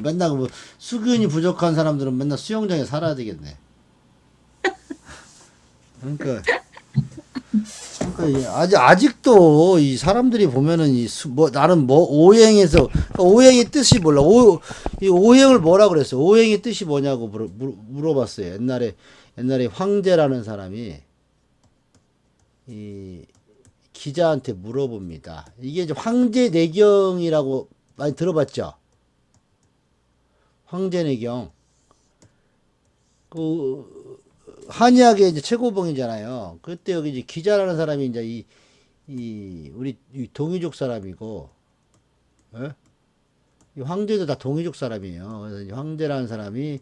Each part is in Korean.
맨날 뭐 수균이 부족한 사람들은 맨날 수영장에 살아야 되겠네. 그러니까 아직도 이 사람들이 보면은 뭐 나는 뭐 오행에서 그러니까 오행의 뜻이 몰라. 이 오행을 뭐라 그랬어? 오행의 뜻이 뭐냐고 물어봤어요. 옛날에 황제라는 사람이 이 기자한테 물어봅니다. 이게 이제 황제내경이라고 많이 들어봤죠? 황제내경. 그 한의학의 이제 최고봉이잖아요. 그때 여기 이제 기자라는 사람이 이제 우리 이 동이족 사람이고, 예? 이 황제도 다 동이족 사람이에요. 그래서 이 황제라는 사람이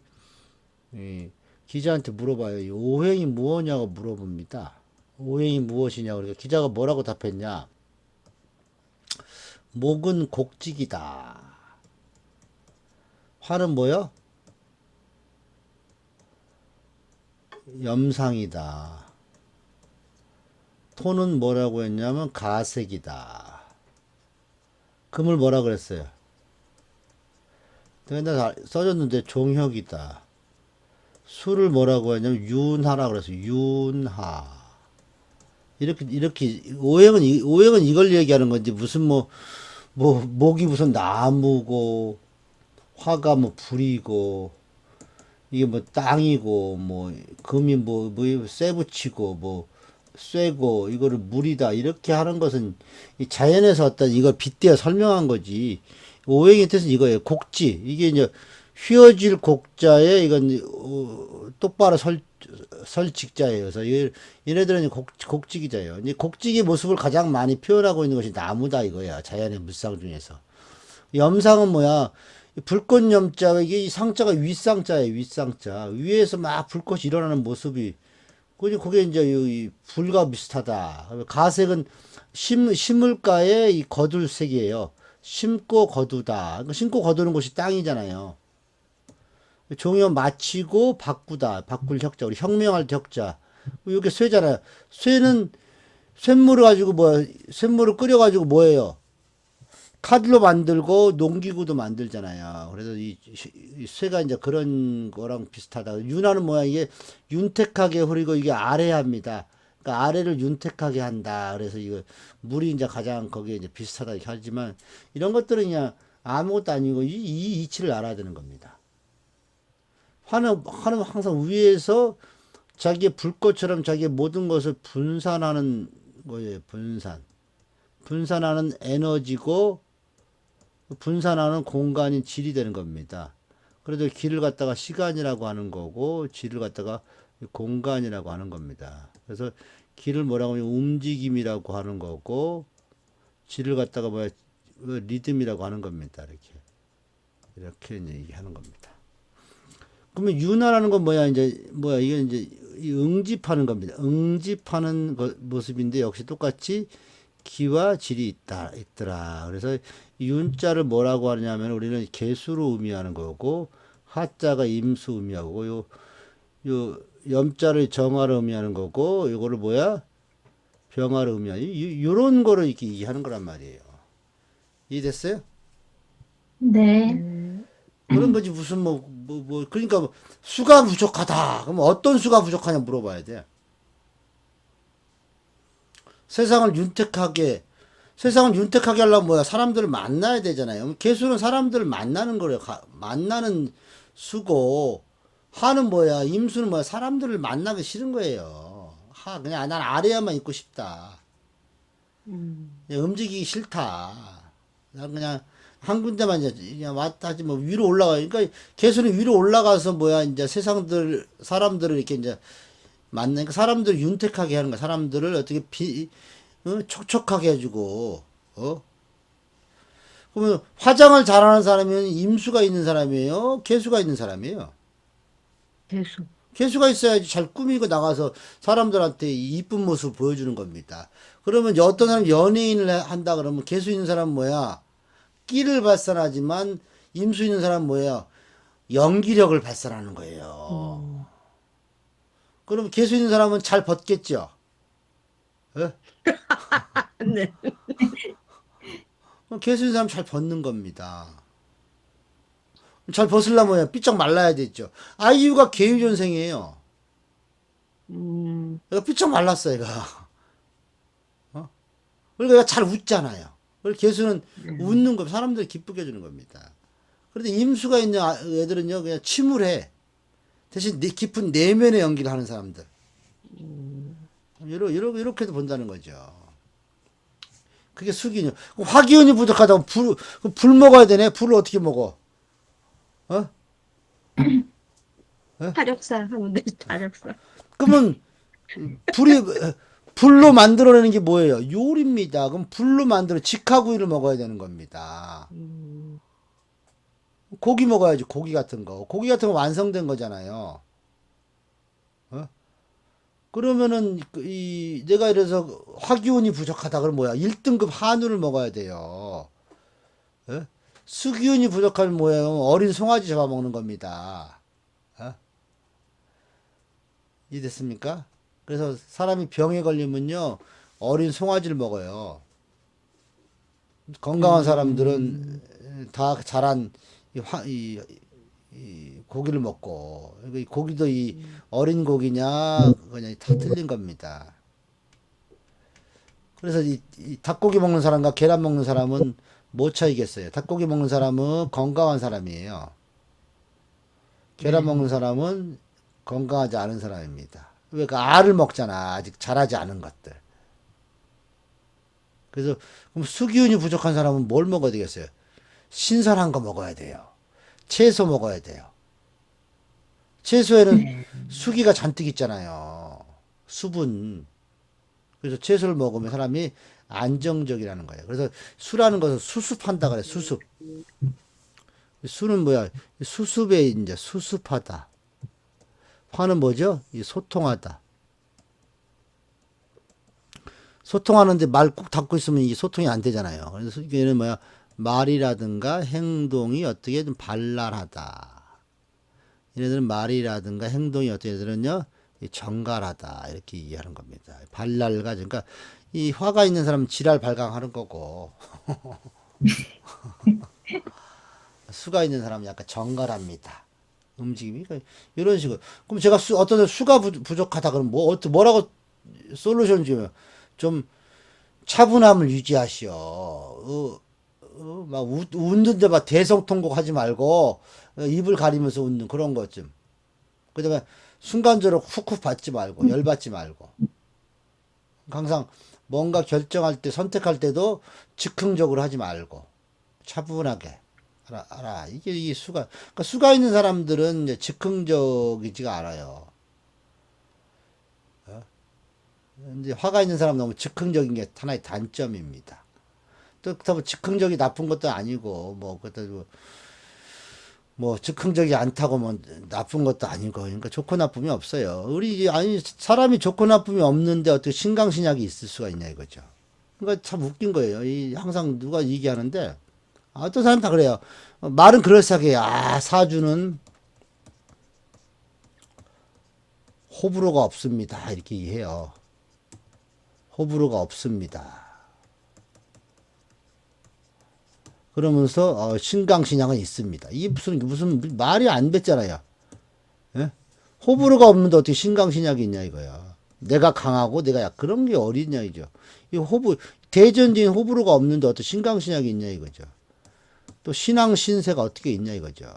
이 기자한테 물어봐요. 이 오행이 무엇냐고 물어봅니다. 오행이 무엇이냐고. 그러니까 기자가 뭐라고 답했냐? 목은 곡직이다. 화는 뭐요? 염상이다. 토는 뭐라고 했냐면 가색이다. 금을 뭐라 그랬어요? 내가 써줬는데 종혁이다. 수를 뭐라고 했냐면 윤하라 그랬어요. 윤하. 이렇게 오행은 이걸 얘기하는 건지 무슨 목이 무슨 나무고 화가 뭐 불이고 이게 뭐 땅이고 뭐 금이 쇠 붙이고 뭐 쇠고 이거를 물이다 이렇게 하는 것은 이 자연에서 어떤 이걸 빗대어 설명한 거지. 오행의 뜻은 이거예요. 곡지. 이게 이제 휘어질 곡자에 이건 똑바로 설 직자예요. 그래서 얘네들은 곡직이자예요. 이제 곡직의 모습을 가장 많이 표현하고 있는 것이 나무다 이거야. 자연의 물상 중에서. 염상은 뭐야? 불꽃 염자, 이게 이 상자가 윗상자예요, 윗상자. 위에서 막 불꽃이 일어나는 모습이, 그게 이제 이 불과 비슷하다. 가색은 심을가의 이 거둘색이에요. 심고 거두다. 그러니까 심고 거두는 곳이 땅이잖아요. 종이어 마치고 바꾸다. 바꿀 혁자. 우리 혁명할 때 혁자. 이게 쇠잖아요. 쇠는 쇳물을 끓여가지고 뭐예요? 카드로 만들고 농기구도 만들잖아요. 그래서 이 쇠가 이제 그런 거랑 비슷하다. 윤하는 뭐야? 이게 윤택하게 흐리고 이게 아래합니다. 그러니까 아래를 윤택하게 한다. 그래서 이거 물이 이제 가장 거기에 이제 비슷하다 이렇게 하지만 이런 것들은 그냥 아무것도 아니고 이 이치를 알아야 되는 겁니다. 화는 항상 위에서 자기의 불꽃처럼 자기의 모든 것을 분산하는 거예요. 분산하는 에너지고 분산하는 공간인 질이 되는 겁니다. 그래도 길을 갖다가 시간이라고 하는 거고 질을 갖다가 공간이라고 하는 겁니다. 그래서 길을 뭐라고 하면 움직임이라고 하는 거고 질을 갖다가 리듬이라고 하는 겁니다. 이렇게 얘기하는 겁니다. 그러면 윤화라는 건 이게 이제 응집하는 겁니다. 응집하는 모습인데 역시 똑같이 기와 질이 있더라. 그래서 윤자를 뭐라고 하냐면 우리는 개수로 의미하는 거고 하자가 임수 의미하고 요 염자를 정화로 의미하는 거고 요거를 병화로 의미하는 요런 거를 이렇게 얘기하는 거란 말이에요. 이해됐어요? 네. 그런 거지 무슨 그러니까 수가 부족하다. 그럼 어떤 수가 부족하냐 물어봐야 돼. 세상을 윤택하게 세상을 윤택하게 하려면 뭐야? 사람들을 만나야 되잖아요. 개수는 사람들을 만나는 거래요. 만나는 수고, 하는 뭐야? 임수는 뭐야? 사람들을 만나기 싫은 거예요. 그냥 난 아래야만 있고 싶다. 그냥 움직이기 싫다. 난 그냥 한 군데만 이제 그냥 왔다 하지 뭐 위로 올라가. 그러니까 개수는 위로 올라가서 뭐야? 이제 사람들을 이렇게 이제 만나니까 사람들을 윤택하게 하는 거야. 사람들을 어떻게 촉촉하게 해주고, 그러면 화장을 잘하는 사람은 임수가 있는 사람이에요? 개수가 있는 사람이에요? 재수. 개수가 있어야지 잘 꾸미고 나가서 사람들한테 이쁜 모습을 보여주는 겁니다. 그러면 이제 어떤 사람 연예인을 한다 그러면 개수 있는 사람은 뭐야? 끼를 발산하지만 임수 있는 사람은 뭐야? 연기력을 발산하는 거예요. 어, 그러면 개수 있는 사람은 잘 벗겠죠? 예? 네. 그럼 개수 있는 사람 잘 벗는 겁니다. 잘 벗으려면 뭐야? 삐쩍 말라야 되죠. 아이유가 개유전생이에요. 얘가 삐쩍 말랐어, 얘가. 어? 그러니까 얘가 잘 웃잖아요. 그래서 개수는 웃는 거, 사람들을 기쁘게 해주는 겁니다. 그런데 임수가 있는 애들은요, 그냥 침울해. 대신 깊은 내면의 연기를 하는 사람들. 이렇게도 본다는 거죠. 그게 수기죠. 화기운이 부족하다고 불 먹어야 되네? 불을 어떻게 먹어? 어? 타력살 하면 돼, 타력살. 그러면 불이 불로 만들어내는 게 뭐예요? 요리입니다. 그럼 불로 만들어 직화구이를 먹어야 되는 겁니다. 고기 먹어야지. 고기 같은 거. 고기 같은 거 완성된 거잖아요. 어? 그러면은 내가 이래서 화기운이 부족하다 그러면 뭐야? 1등급 한우를 먹어야 돼요. 어? 수기운이 부족하면 뭐예요? 어린 송아지 잡아먹는 겁니다. 어? 이해됐습니까? 그래서 사람이 병에 걸리면요, 어린 송아지를 먹어요. 건강한 사람들은 다 자란 이 고기를 먹고, 이 고기도 이 어린 고기냐, 그냥 다 틀린 겁니다. 그래서 이 닭고기 먹는 사람과 계란 먹는 사람은 못 차이겠어요. 닭고기 먹는 사람은 건강한 사람이에요. 계란 먹는 사람은 건강하지 않은 사람입니다. 왜 그 알을 먹잖아. 아직 자라지 않은 것들. 그래서 그럼 수기운이 부족한 사람은 뭘 먹어야 되겠어요? 신선한 거 먹어야 돼요. 채소 먹어야 돼요. 채소에는 수기가 잔뜩 있잖아요. 수분. 그래서 채소를 먹으면 사람이 안정적이라는 거예요. 그래서 수라는 것은 수습한다 그래. 수습. 수는 뭐야? 수습에 이제 수습하다. 화는 뭐죠? 이 소통하다. 소통하는데 말 꾹 닫고 있으면 이게 소통이 안 되잖아요. 그래서 얘는 뭐야? 말이라든가 행동이 어떻게 좀 발랄하다. 얘네들은 말이라든가 행동이 어떻게 얘들은요? 정갈하다. 이렇게 이해하는 겁니다. 발랄가 그러니까 이 화가 있는 사람은 지랄 발광하는 거고 수가 있는 사람은 약간 정갈합니다. 움직임이 그러니까 이런 식으로. 그럼 제가 어떤 수가 부족하다 그러면 뭐라고 솔루션 주면 좀 차분함을 유지하시오. 막 웃는데 막 대성통곡 하지 말고 입을 가리면서 웃는 그런 것 좀. 그다음에 순간적으로 훅훅 받지 말고 열받지 말고 항상 뭔가 결정할 때 선택할 때도 즉흥적으로 하지 말고 차분하게 알아. 이게 수가 그러니까 수가 있는 사람들은 이제 즉흥적이지가 않아요. 이제 화가 있는 사람 너무 즉흥적인 게 하나의 단점입니다. 또 그렇다고 즉흥적이 나쁜 것도 아니고 뭐 그것도 뭐 즉흥적이 않다고 뭐 나쁜 것도 아니고 그러니까 좋고 나쁨이 없어요. 우리 아니 사람이 좋고 나쁨이 없는데 어떻게 신강신약이 있을 수가 있냐 이거죠. 그러니까 참 웃긴 거예요. 항상 누가 얘기하는데 어떤 사람 다 그래요. 말은 그럴싸하게 사주는 호불호가 없습니다. 이렇게 얘기해요. 호불호가 없습니다. 그러면서 신강신약은 있습니다. 이게 무슨 말이 안 뱉잖아요. 예? 호불호가 없는데 어떻게 신강신약이 있냐 이거야. 내가 강하고 내가 약 그런 게 어딨냐 이죠. 이 대전적인 호불호가 없는데 어떻게 신강신약이 있냐 이거죠. 또 신앙신세가 어떻게 있냐 이거죠.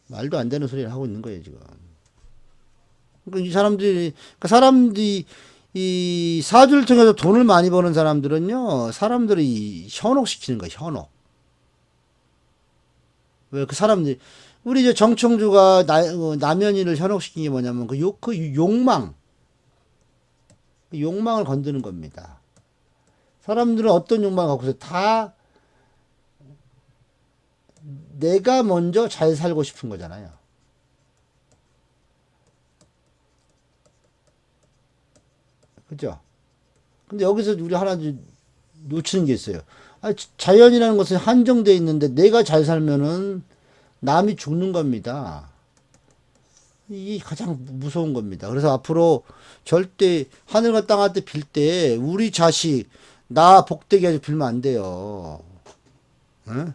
말도 안 되는 소리를 하고 있는 거예요 지금. 그러니까 사람들이 이 사주를 통해서 돈을 많이 버는 사람들은요, 사람들이 현혹시키는 거야, 현혹. 왜 그 사람들이, 우리 이제 정청주가 남현이를 현혹시킨 게 뭐냐면 그 욕망. 욕망을 건드는 겁니다. 사람들은 어떤 욕망을 갖고 있어요? 다 내가 먼저 잘 살고 싶은 거잖아요. 그죠? 근데 여기서 우리 하나 놓치는 게 있어요. 자연이라는 것은 한정되어 있는데 내가 잘 살면은 남이 죽는 겁니다. 이게 가장 무서운 겁니다. 그래서 앞으로 절대 하늘과 땅할 때 빌 때 우리 자식 나 복되게 해서 빌면 안 돼요. 응?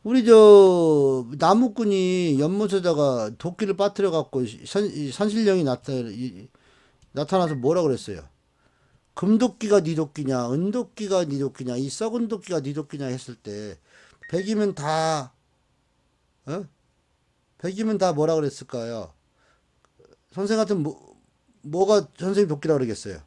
우리 저 나무꾼이 연못에다가 도끼를 빠뜨려 갖고 산신령이 나타나서 뭐라 그랬어요? 금도끼가 네 도끼냐, 은도끼가 네 도끼냐, 이 썩은 도끼가 네 도끼냐 했을 때 백이면 다 어? 백이면 다 뭐라 그랬을까요? 선생 같은 뭐가 선생님 도끼라 그러겠어요?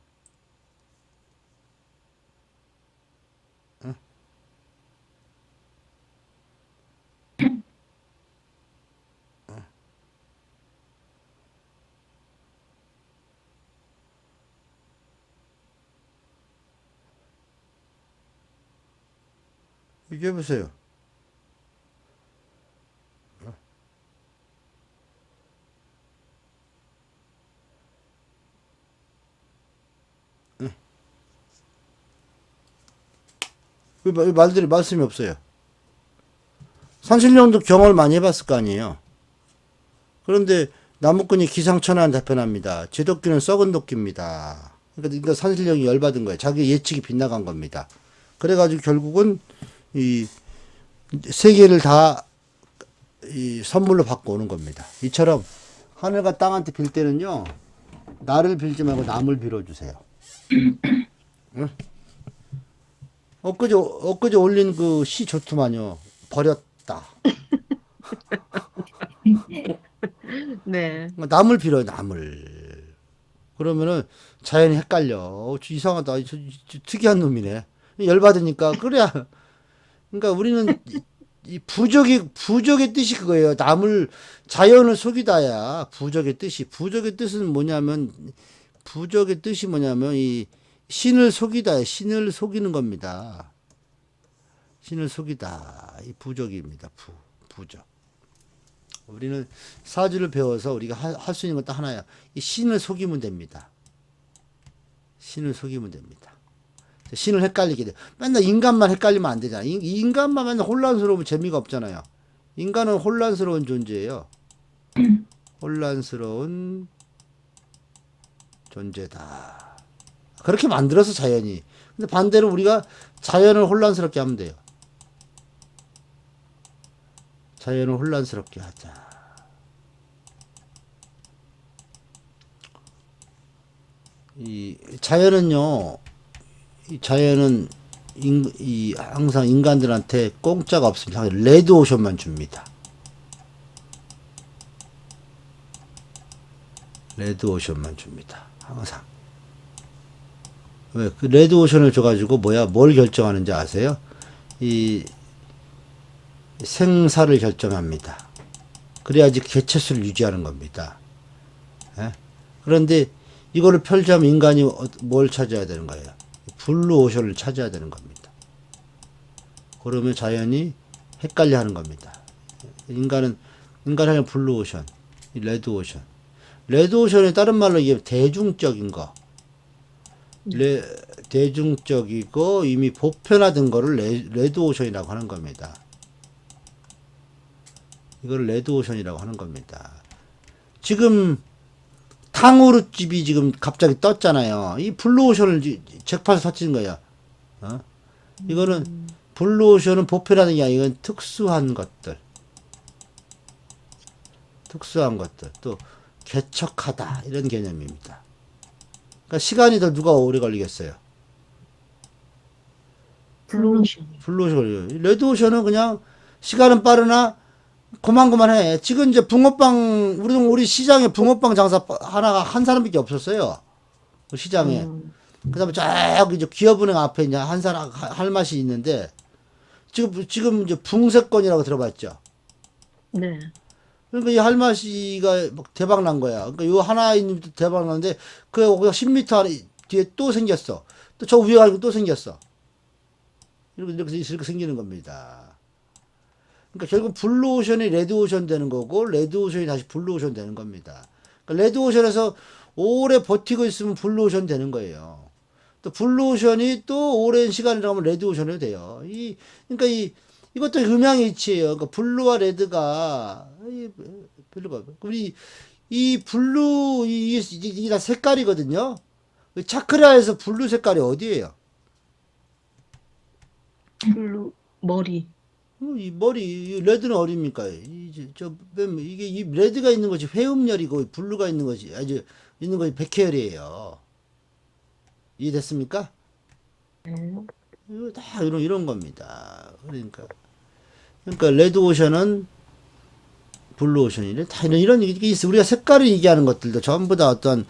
얘기해 보세요. 왜 말들이 말씀이 없어요? 산신령도 경험을 많이 해봤을 거 아니에요. 그런데 나무꾼이 기상천외한 답변합니다. 제 도끼는 썩은 도끼입니다. 그러니까 산신령이 열받은 거예요. 자기 예측이 빗나간 겁니다. 그래가지고 결국은 이 세 개를 다 이 선물로 받고 오는 겁니다. 이처럼 하늘과 땅한테 빌 때는요, 나를 빌지 말고 남을 빌어주세요. 응? 엊그제 올린 그 시 좋더만요. 버렸다. 네. 남을 빌어요, 남을. 그러면은 자연이 헷갈려. 이상하다. 특이한 놈이네. 열받으니까, 그래야. 그러니까 우리는 이 부적의 뜻이 그거예요. 남을, 자연을 속이다야. 부적의 뜻이. 부적의 뜻은 뭐냐면, 부적의 뜻이 뭐냐면, 이 신을 속이다. 신을 속이는 겁니다. 신을 속이다. 이 부적입니다. 부적. 우리는 사주를 배워서 우리가 할 수 있는 건 딱 하나야. 이 신을 속이면 됩니다. 신을 속이면 됩니다. 신을 헷갈리게 돼. 맨날 인간만 헷갈리면 안 되잖아. 인간만 맨날 혼란스러우면 재미가 없잖아요. 인간은 혼란스러운 존재예요. 혼란스러운 존재다. 그렇게 만들어서 자연이. 근데 반대로 우리가 자연을 혼란스럽게 하면 돼요. 자연을 혼란스럽게 하자. 이 자연은요, 이 자연은 항상 인간들한테 공짜가 없습니다. 레드오션만 줍니다. 레드오션만 줍니다. 항상. 왜? 그 레드오션을 줘가지고 뭘 결정하는지 아세요? 이 생사를 결정합니다. 그래야지 개체수를 유지하는 겁니다. 예? 그런데 이거를 펼치면 인간이 뭘 찾아야 되는 거예요? 블루오션을 찾아야 되는 겁니다. 그러면 자연이 헷갈려 하는 겁니다. 인간은 블루오션, 레드오션. 레드오션의 다른 말로 이게 대중적인 거. 대중적이고 이미 보편화된 거를 레드오션이라고 하는 겁니다. 이걸 레드오션이라고 하는 겁니다. 지금 탕후루집이 지금 갑자기 떴잖아요. 이 블루오션을 잭팟을 터뜨린 거야. 어? 이거는 블루오션은 보편화된 게 아니라 이건 특수한 것들. 특수한 것들. 또 개척하다 이런 개념입니다. 그러니까 시간이 더 누가 오래 걸리겠어요? 블루오션. 블루오션. 레드오션은 그냥 시간은 빠르나 고만고만해. 지금 이제 붕어빵 우리 시장에 붕어빵 장사 하나가 한 사람밖에 없었어요. 그 시장에. 그다음에 저기 이제 기업은행 앞에 이제 한 사람 할 맛이 있는데 지금 이제 붕세권이라고 들어봤죠. 네. 그러니까 이 할맛이가 막 대박 난 거야. 그러니까 요 하나 있는 대박 났는데 그 10m 뒤에 또 생겼어. 또 저 위에 가지고 또 생겼어. 이렇게 생기는 겁니다. 그러니까 결국 블루오션이 레드오션 되는 거고 레드오션이 다시 블루오션 되는 겁니다. 그러니까 레드오션에서 오래 버티고 있으면 블루오션 되는 거예요. 또 블루오션이 또 오랜 시간을 가면 레드오션이 돼요. 그러니까 이것도 음양이치예요. 그러니까 블루와 레드가 별로가 우리 이 블루 이게 다 색깔이거든요. 차크라에서 블루 색깔이 어디예요? 블루 머리. 이 머리, 이 레드는 어딥니까? 이게, 이 레드가 있는 것이 회음열이고, 블루가 있는 것이, 있는 것이 백회열이에요. 이해됐습니까? 네. 이거 다 이런 겁니다. 그러니까, 레드 오션은 블루 오션이래. 다 이런 게 있어. 우리가 색깔을 얘기하는 것들도 전부 다 어떤,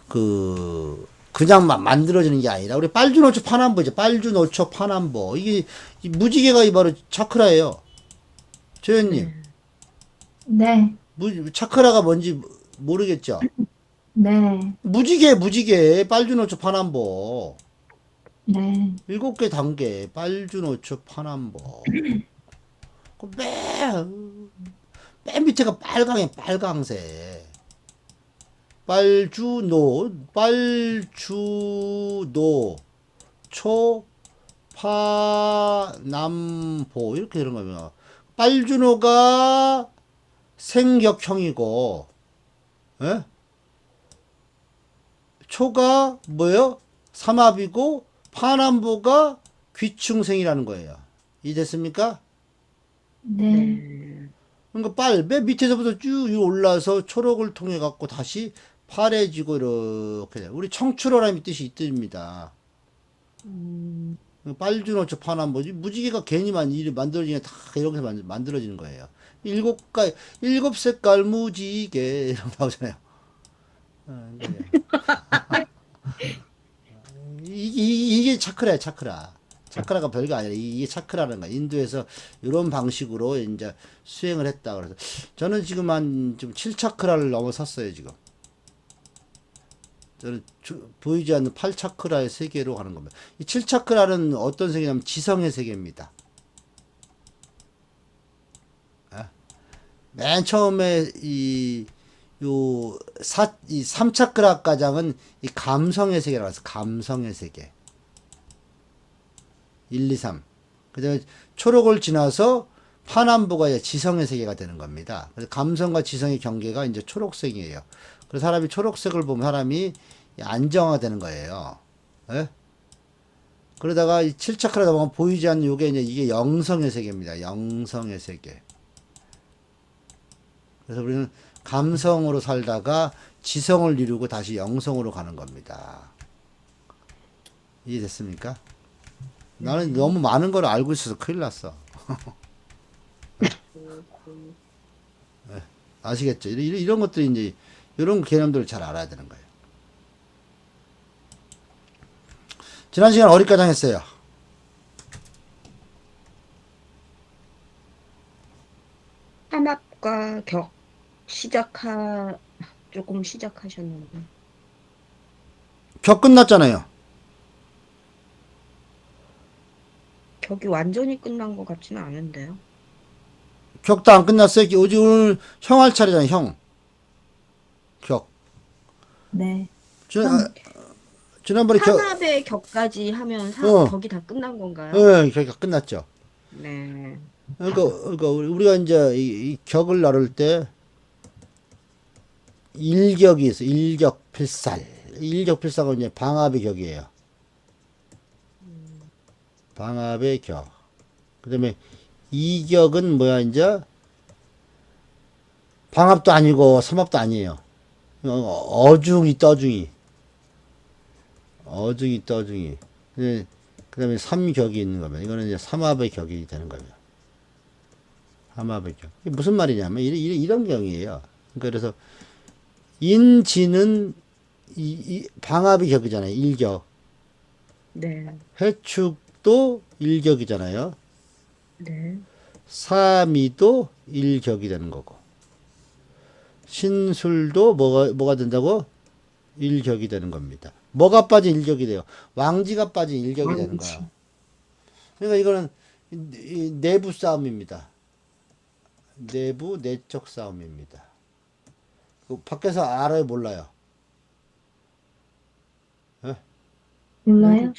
그냥 만들어지는 게 아니라, 우리 빨주노초 파남보죠. 빨주노초 파남보. 이 무지개가 이 바로 차크라예요. 조연님, 네. 네, 차크라가 뭔지 모르겠죠? 네, 무지개, 빨주노초 파남보. 네, 7개 단계, 빨주노초 파남보. 맨 밑에가 빨강색. 초, 파, 남보. 이렇게 되는 거면. 빨주노가 생격형이고, 예? 초가 뭐예요? 삼합이고, 파남보가 귀충생이라는 거예요. 이해됐습니까? 네, 네. 그러니까 맨 밑에서부터 쭉 올라서 초록을 통해 갖고 다시 파래지고 이렇게 돼요. 우리 청출어라는 뜻이 있습니다. 빨주노초 파남보지 무지개가 괜히 만들어지는 다 이렇게 만들어지는 거예요. 일곱 색깔 무지개 이런 거 나오잖아요. 네. 이게 차크라야, 차크라. 차크라가 별거 아니라 이게 차크라는 거야. 인도에서 이런 방식으로 이제 수행을 했다. 그래서 저는 지금 좀 7차크라를 넘어섰어요, 지금. 저는 보이지 않는 8차크라의 세계로 가는 겁니다. 이 7차크라는 어떤 세계냐면 지성의 세계입니다. 맨 처음에 이 3차크라 가장은 이 감성의 세계라고 해서 감성의 세계. 1, 2, 3. 그 다음에 초록을 지나서 파남보가 이제 지성의 세계가 되는 겁니다. 그래서 감성과 지성의 경계가 이제 초록색이에요. 그래서 사람이 초록색을 보면 사람이 안정화되는 거예요. 예? 그러다가 이 7차크라다 보면 보이지 않는 이게 영성의 세계입니다. 영성의 세계. 그래서 우리는 감성으로 살다가 지성을 이루고 다시 영성으로 가는 겁니다. 이해됐습니까? 나는 너무 많은 걸 알고 있어서 큰일 났어. 네, 아시겠죠? 이런 것들이 이제, 이런 개념들을 잘 알아야 되는 거예요. 지난 시간 어디까지 했어요? 삼합과 격 조금 시작하셨는데. 격 끝났잖아요. 격이 완전히 끝난 것 같지는 않은데요. 격도 안 끝났어요. 오늘 형 할 차례잖아요, 형. 격. 네. 지난번에 삼합의 격까지 하면 어. 격이 다 끝난 건가요? 격이 끝났죠. 네. 그러니까 우리가 이제 이 격을 나눌 때 일격이 있어. 일격필살. 일격필살은 이제 방합의 격이에요. 방합의 격. 그다음에 이격은 뭐야 이제 방합도 아니고 삼합도 아니에요. 어중이 떠중이. 어중이 떠중이. 그다음에 삼격이 있는 겁니다. 이거는 이제 삼합의 격이 되는 겁니다. 삼합의 격. 이게 무슨 말이냐면 이런 경이에요. 그러니까 그래서 인지는 방합의 격이잖아요. 일격. 네. 해축도 일격이잖아요. 네. 삼이도 일격이 되는 거고. 신술도 뭐가 된다고? 일격이 되는 겁니다. 뭐가 빠진 일격이 돼요? 왕지가 빠진 일격이 되는 거야. 그러니까 이거는 이 내부 싸움입니다. 내적 싸움입니다. 밖에서 알아요, 몰라요? 예? 몰라요?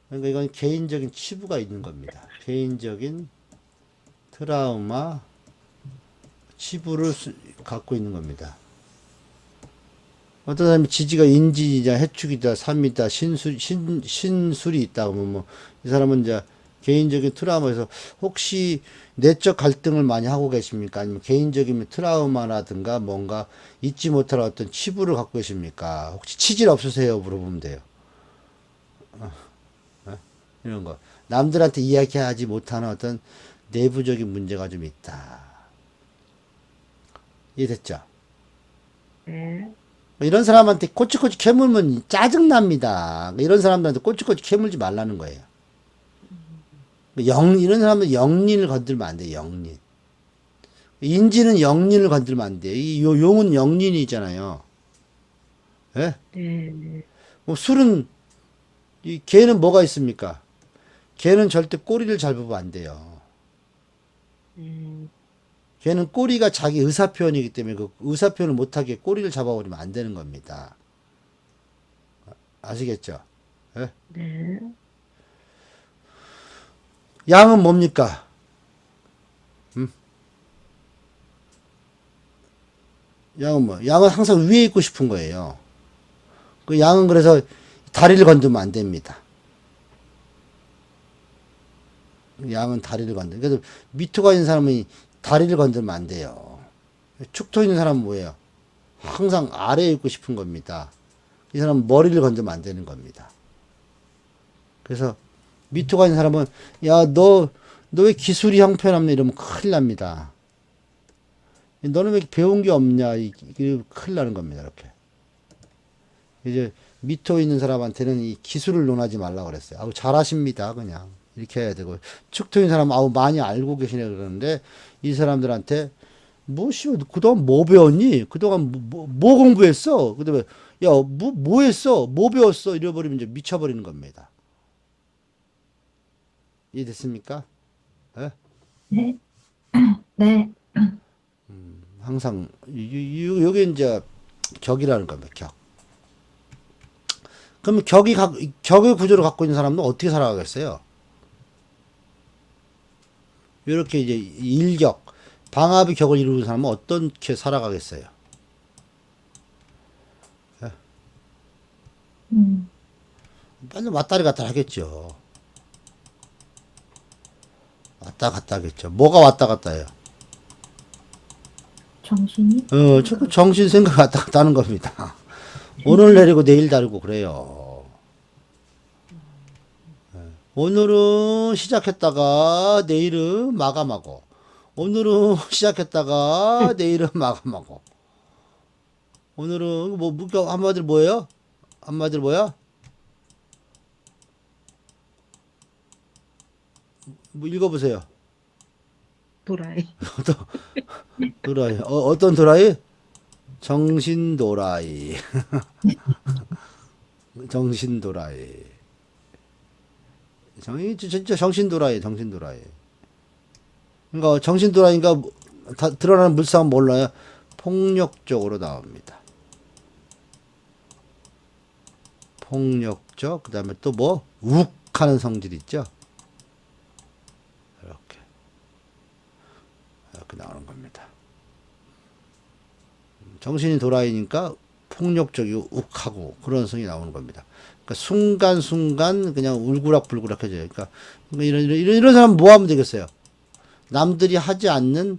그러니까 이건 개인적인 치부가 있는 겁니다. 개인적인 트라우마, 치부를 갖고 있는 겁니다. 어떤 사람이 지지가 인지이자 해축이다, 삼이다, 신술이 있다 그러면 이 사람은 이제 개인적인 트라우마에서 혹시 내적 갈등을 많이 하고 계십니까? 아니면 개인적인 트라우마라든가 뭔가 잊지 못할 어떤 치부를 갖고 계십니까? 혹시 치질 없으세요? 물어보면 돼요. 이런 거. 남들한테 이야기하지 못하는 어떤 내부적인 문제가 좀 있다. 이해됐죠? 네. 이런 사람한테 꼬치꼬치 캐물면 짜증납니다. 이런 사람들한테 꼬치꼬치 캐물지 말라는 거예요. 이런 사람은 영린을 건들면 안 돼요, 영린. 인지는 영린을 건들면 안 돼요. 용은 영린이잖아요. 예? 네. 뭐 술은, 개는 뭐가 있습니까? 개는 절대 꼬리를 잘 보면 안 돼요. 음, 걔는 꼬리가 자기 의사표현이기 때문에 그 의사표현을 못하게 꼬리를 잡아버리면 안 되는 겁니다. 아시겠죠? 예? 네. 양은 뭡니까? 양은 뭐? 양은 항상 위에 있고 싶은 거예요. 그 양은 그래서 다리를 건들면 안 됩니다. 양은 다리를 건들. 그래서 미토가 있는 사람은 다리를 건들면 안 돼요. 축토 있는 사람은 뭐예요? 항상 아래에 있고 싶은 겁니다. 이 사람은 머리를 건들면 안 되는 겁니다. 그래서 미토가 있는 사람은 야, 너 왜 기술이 형편없냐 이러면 큰일 납니다. 너는 왜 배운 게 없냐 이게 큰일 나는 겁니다. 이렇게. 이제 미토 있는 사람한테는 이 기술을 논하지 말라고 그랬어요. 아우 잘하십니다. 그냥 이렇게 해야 되고 축토 있는 사람은 아우 많이 알고 계시네 그러는데 이 사람들한테 뭐 씨발 그동안 뭐 배웠니? 그동안 뭐 공부했어? 그다음에 야, 뭐 했어? 뭐 배웠어? 이래버리면 이제 미쳐버리는 겁니다. 이해됐습니까? 예? 네. 네. 항상 요게 이제 격이라는 겁니다. 격. 그러면 격의 구조를 갖고 있는 사람은 어떻게 살아가겠어요? 이렇게 이제 일격, 방합의 격을 이루는 사람은 어떻게 살아가겠어요? 음, 맨날 왔다리 갔다 하겠죠. 왔다 갔다 하겠죠. 뭐가 왔다 갔다 해요? 정신이? 자꾸 정신 생각 왔다 갔다 하는 겁니다. 오늘 내리고 내일 다르고 그래요. 오늘은 시작했다가 내일은 마감하고, 오늘은 시작했다가 내일은 마감하고, 오늘은 한마디로 뭐예요? 한마디로 뭐야? 뭐 읽어보세요. 도라이. 도라이. 어떤 도라이? 정신 도라이. 정신 도라이. 진짜 정신 도라이, 정신 도라이. 그러니까 정신 도라이니까 다 드러나는 물상은 몰라요. 폭력적으로 나옵니다. 폭력적. 그다음에 또 뭐? 욱하는 성질 있죠. 이렇게 나오는 겁니다. 정신이 도라이니까 폭력적이고 욱하고 그런 성이 나오는 겁니다. 그러니까 순간순간 그냥 울그락불그락해져요. 그러니까 이런 사람 뭐 하면 되겠어요? 남들이 하지 않는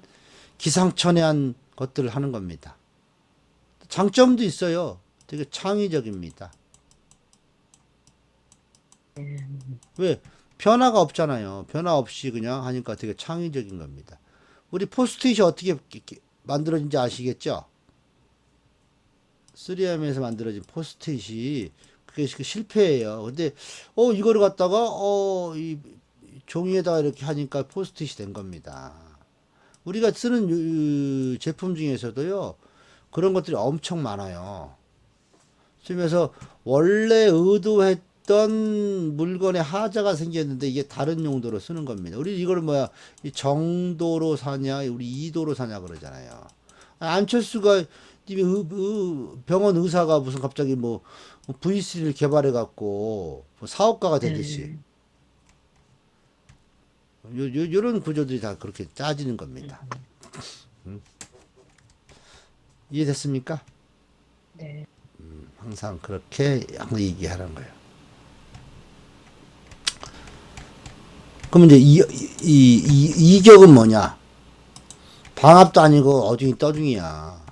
기상천외한 것들을 하는 겁니다. 장점도 있어요. 되게 창의적입니다. 왜? 변화가 없잖아요. 변화 없이 그냥 하니까 되게 창의적인 겁니다. 우리 포스트잇이 어떻게 만들어진지 아시겠죠? 3M에서 만들어진 포스트잇이 그게 실패예요. 근데 이거를 갖다가 이 종이에다가 이렇게 하니까 포스트잇이 된 겁니다. 우리가 쓰는 제품 중에서도요. 그런 것들이 엄청 많아요. 그래서 원래 의도했던 물건에 하자가 생겼는데 이게 다른 용도로 쓰는 겁니다. 우리 이걸 뭐야? 이 정도로 사냐, 우리 이도로 사냐 그러잖아요. 안철수가 병원 의사가 무슨 갑자기 뭐 V3를 개발해 갖고 사업가가 되듯이 요런 구조들이 다 그렇게 짜지는 겁니다. 이해됐습니까? 네. 항상 그렇게 항상 얘기하는 거예요. 그러면 이제 이격은 뭐냐? 방압도 아니고 어중이 떠중이야.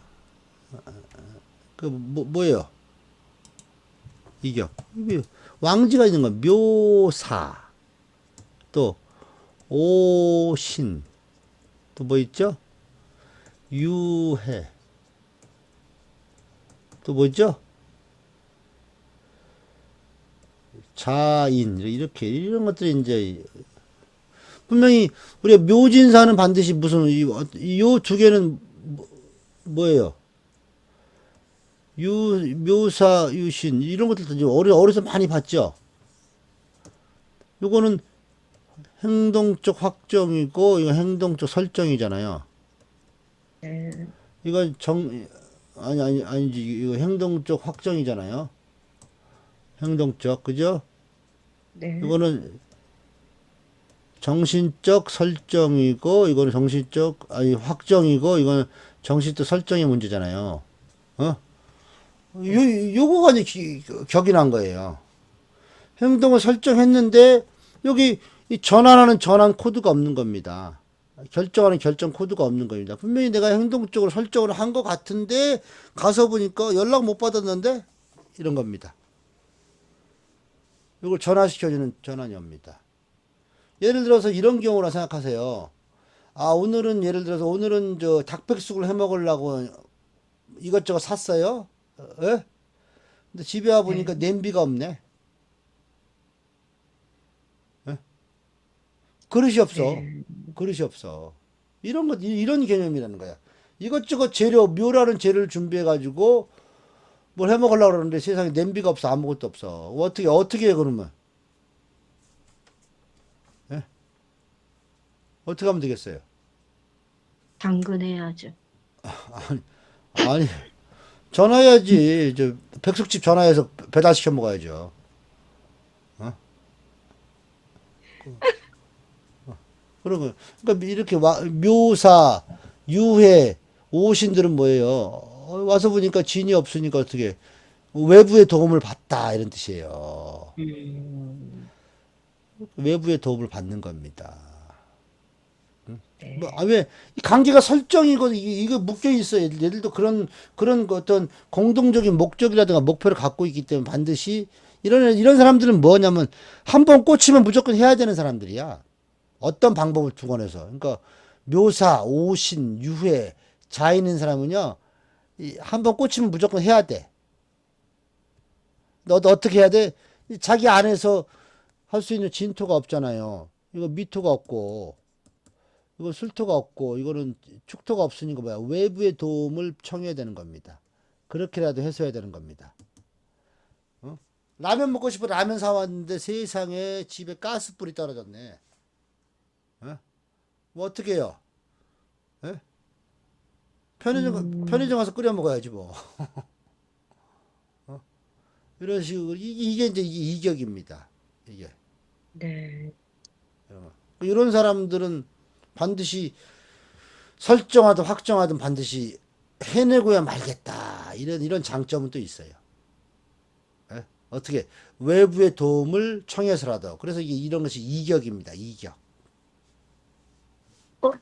뭐예요? 이격. 왕지가 있는 건 묘사. 또 오신. 또 뭐 있죠? 유해. 또 뭐 있죠? 자인. 이렇게 이런 것들이 이제 분명히 우리가 묘진사는 반드시 무슨 요 두 개는 뭐예요? 묘사, 유신 이런 것들도 이제 어려서 많이 봤죠. 요거는 행동적 확정이고 이거 행동적 설정이잖아요. 네. 이건 아니지 이거 행동적 확정이잖아요. 행동적 그죠? 네. 이거는 정신적 설정이고 이거는 정신적 확정이고 이거는 정신적 설정의 문제잖아요. 어? 요거가 이제 격이 난 거예요. 행동을 설정했는데 여기 이 전환하는 전환 코드가 없는 겁니다. 결정하는 결정 코드가 없는 겁니다. 분명히 내가 행동적으로 설정을 한 것 같은데 가서 보니까 연락 못 받았는데 이런 겁니다. 이걸 전환시켜주는 전환이 옵니다. 예를 들어서 이런 경우라 생각하세요. 아, 오늘은 저 닭백숙을 해 먹으려고 이것저것 샀어요. 예? 근데 집에 와 보니까 냄비가 없네. 예? 그릇이 없어. 네. 그릇이 없어. 이런 개념이라는 거야. 이것저것 재료, 묘라는 재료를 준비해가지고 뭘 해 먹으려고 그러는데 세상에 냄비가 없어. 아무것도 없어. 어떻게 해, 그러면? 예? 어떻게 하면 되겠어요? 당근해야죠. 아니, 전화해야지. 저, 백숙집 전화해서 배달시켜 먹어야죠. 어? 그러니까 이렇게 묘사, 유해, 오신들은 뭐예요? 와서 보니까 진이 없으니까 어떻게 외부의 도움을 받다 이런 뜻이에요. 음. 외부의 도움을 받는 겁니다. 네. 왜, 이 관계가 설정이고, 이거 묶여 있어요. 예를 들어 그런 그 어떤 공동적인 목적이라든가 목표를 갖고 있기 때문에 반드시 이런 사람들은 뭐냐면 한 번 꽂히면 무조건 해야 되는 사람들이야. 어떤 방법을 두거해서. 그러니까 묘사, 오신, 유해, 자 있는 사람은요, 한 번 꽂히면 무조건 해야 돼. 너 어떻게 해야 돼? 자기 안에서 할 수 있는 진토가 없잖아요. 이거 미토가 없고, 이거 술토가 없고, 이거는 축토가 없으니까 뭐야? 외부의 도움을 청해야 되는 겁니다. 그렇게라도 해서야 되는 겁니다. 어? 라면 먹고 싶어 라면 사왔는데 세상에 집에 가스불이 떨어졌네. 어? 뭐 어떻게 해요? 예? 편의점 가서 끓여 먹어야지 뭐. 이런 식으로 이게 이제 이격입니다. 이게 네. 이런 사람들은 반드시 설정하든 확정하든 반드시 해내고야 말겠다. 이런 장점은 또 있어요. 예? 어떻게 외부의 도움을 청해서라도 그래서 이런 것이 이격입니다. 이격.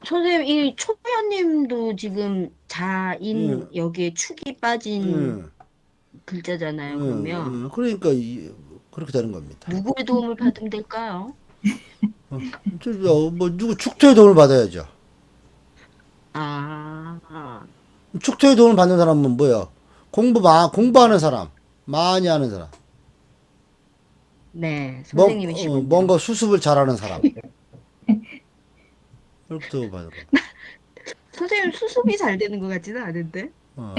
선생님, 이 초연님도 지금 자인 예, 여기에 축이 빠진 예, 글자잖아요, 그러면. 그러니까 그렇게 되는 겁니다. 누구의 도움을 받으면 될까요? 뭐 누구 축토의 도움을 받아야죠. 아, 축토의 도움을 받는 사람은 뭐야? 공부하는 사람, 많이 하는 사람, 네, 선생님이시군요. 뭔가 수습을 잘하는 사람. 이렇게 도움을 받는 거. 선생님 수습이 잘 되는 것 같지는 않은데? 어.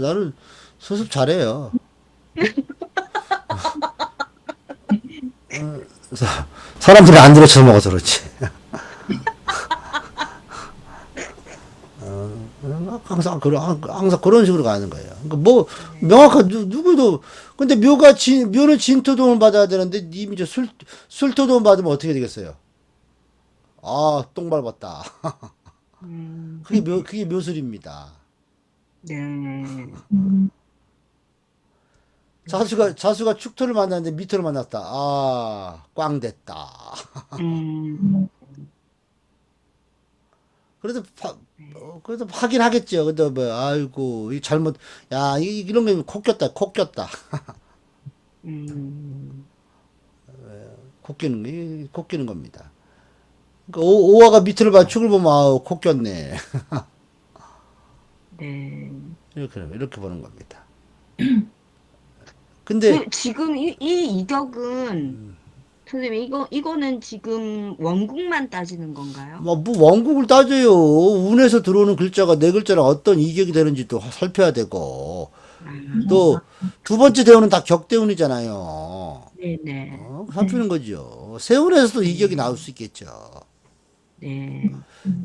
나는 수습 잘해요. 사람들이 안 들어쳐 먹어서 그렇지. 항상 그런 식으로 가는 거예요. 그러니까 뭐, 명확한, 누구도, 근데 묘는 진토 도움을 받아야 되는데, 님이 이제 술토 도움 받으면 어떻게 되겠어요? 아, 똥 밟았다. 음, 그게 묘술입니다. 네. 음, 자수가 축토를 만났는데 미토를 만났다. 아, 꽝 됐다. 음, 그래도 그래도 하긴 하겠죠. 근데 뭐 아이고 이 잘못 야 이런 거 코 꼈다. 음, 코 끼는 겁니다. 그러니까 오화가 밑을 봐 축을 보면 아우 코 꼈네. 네. 이렇게 보는 겁니다. 근데 지금 이 이격은 선생님 이거는 지금 원국만 따지는 건가요? 뭐 원국을 따져요. 운에서 들어오는 글자가 네 글자랑 어떤 이격이 되는지 또 살펴야 되고 아, 또 두 번째 대운은 다 격대운이잖아요. 네네. 살피는 거죠. 세운에서도 이격이 네. 나올 수 있겠죠. 네.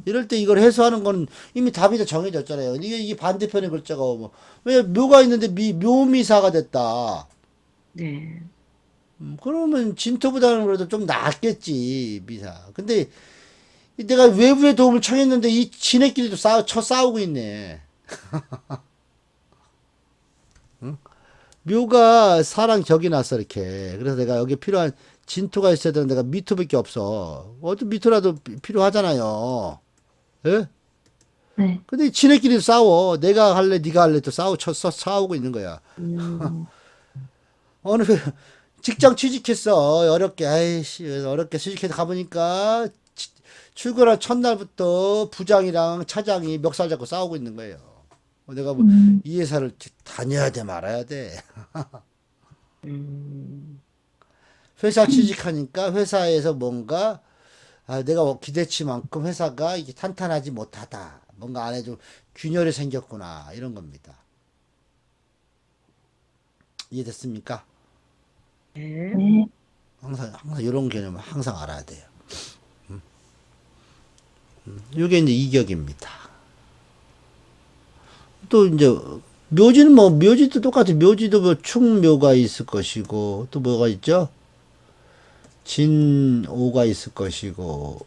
이럴 때 이걸 해소하는 건 이미 답이 다 정해졌잖아요. 이게 반대편의 글자가 뭐, 왜 묘가 있는데 묘미사가 됐다. 네. 그러면 진토보다는 그래도 좀 낫겠지, 미사. 근데 내가 외부의 도움을 청했는데 이 지네끼리도 싸우고 있네. 묘가 사랑 격이 났어, 이렇게. 그래서 내가 여기 필요한 진토가 있어야 되는데 내가 미토밖에 없어. 어떤 미토라도 필요하잖아요. 예? 네. 근데 지네끼리 싸워. 내가 할래, 네가 할래 또 싸우고 있는 거야. 음, 어느 그 직장 취직했어. 어렵게, 아이씨, 어렵게 취직해서 가보니까 출근한 첫날부터 부장이랑 차장이 멱살 잡고 싸우고 있는 거예요. 내가 뭐 이 회사를 다녀야 돼, 말아야 돼. 음, 회사 취직하니까 회사에서 뭔가 내가 기대치만큼 회사가 이게 탄탄하지 못하다. 뭔가 안에 좀 균열이 생겼구나. 이런 겁니다. 이해됐습니까? 네. 네. 항상 이런 개념을 항상 알아야 돼요. 이게 이제 이격입니다. 또 이제 묘지는 뭐 묘지도 똑같아. 묘지도 뭐 충묘가 있을 것이고 또 뭐가 있죠? 진오가 있을 것이고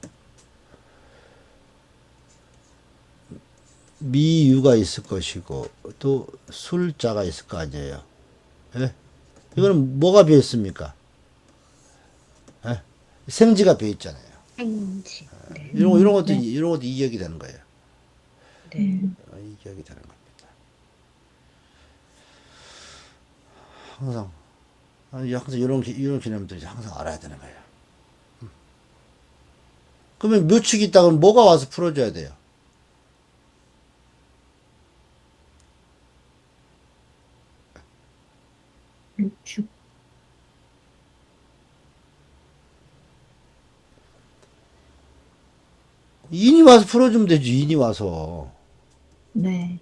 미유가 있을 것이고 또 술자가 있을 거 아니에요. 예? 이거는 뭐가 비어 있습니까? 예? 생지가 비어 있잖아요. 행지. 네. 이런 것도 이격이 되는 거예요. 네. 이격이 되는 겁니다. 항상 이런 개념들이 항상 알아야 되는 거예요. 그러면 묘축이 있다 그러면 뭐가 와서 풀어줘야 돼요? 육축. 인이 와서 풀어주면 되지. 인이 와서. 네.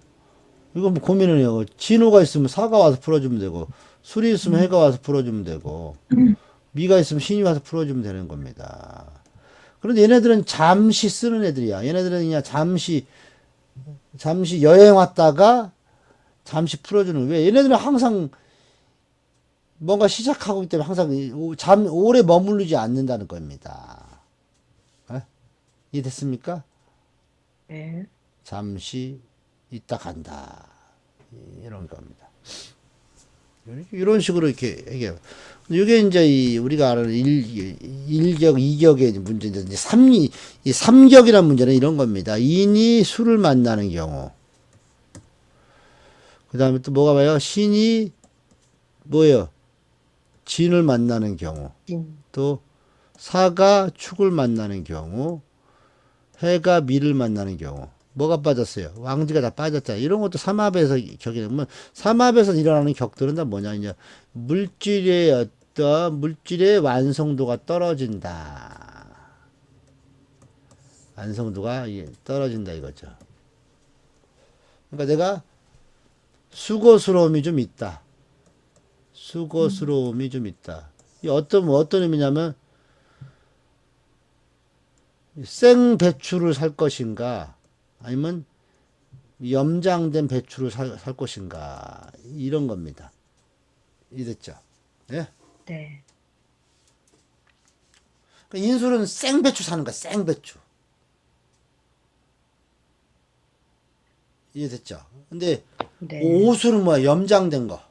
이거 뭐 고민을 해요. 진호가 있으면 사가 와서 풀어주면 되고, 술이 있으면 해가 와서 풀어주면 되고, 미가 있으면 신이 와서 풀어주면 되는 겁니다. 그런데 얘네들은 잠시 쓰는 애들이야. 얘네들은 그냥 잠시 여행 왔다가 잠시 풀어주는. 왜? 얘네들은 항상 뭔가 시작하고 있기 때문에 항상 오래 머무르지 않는다는 겁니다. 에? 이해됐습니까? 네. 잠시 있다 간다. 이런 겁니다. 이런 식으로 이렇게 얘기해요. 이게 이제 우리가 아는 일격, 이격의 문제인데, 이 삼격이라는 문제는 이런 겁니다. 인이 수를 만나는 경우. 그 다음에 또 뭐가 봐요? 신이 뭐예요? 진을 만나는 경우. 진. 또 사가 축을 만나는 경우. 해가 미를 만나는 경우. 뭐가 빠졌어요? 왕지가 다 빠졌잖아요. 이런 것도 삼합에서 격이 되면, 삼합에서 일어나는 격들은 다 뭐냐, 이제, 물질의 완성도가 떨어진다. 완성도가 떨어진다 이거죠. 그러니까 내가 수고스러움이 좀 있다. 수고스러움이 좀 있다. 이 어떤 의미냐면, 생 배추를 살 것인가, 아니면 염장된 배추를 살 것인가, 이런 겁니다. 이해됐죠? 예? 네. 그러니까 인술은 생배추 사는 거야, 생배추. 이해됐죠? 근데 네. 오술은 뭐야? 염장된 거.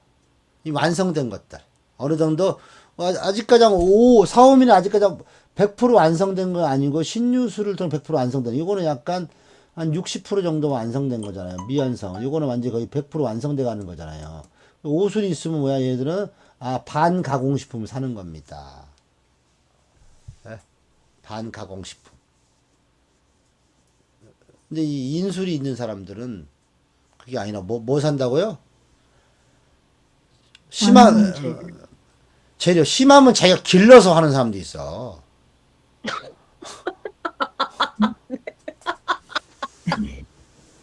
이 완성된 것들. 어느 정도, 아직까지 4호미는 아직까지 100% 완성된 건 아니고, 신유술을 통해 100% 완성된, 이거는 약간 한 60% 정도 완성된 거잖아요. 미완성. 이거는 완전히 거의 100% 완성돼 가는 거잖아요. 오술이 있으면 뭐야, 얘들은, 반가공식품을 사는 겁니다. 예? 반가공식품. 근데 이 인술이 있는 사람들은 그게 아니라 뭐 산다고요? 심한 재료 심하면 자기가 길러서 하는 사람도 있어.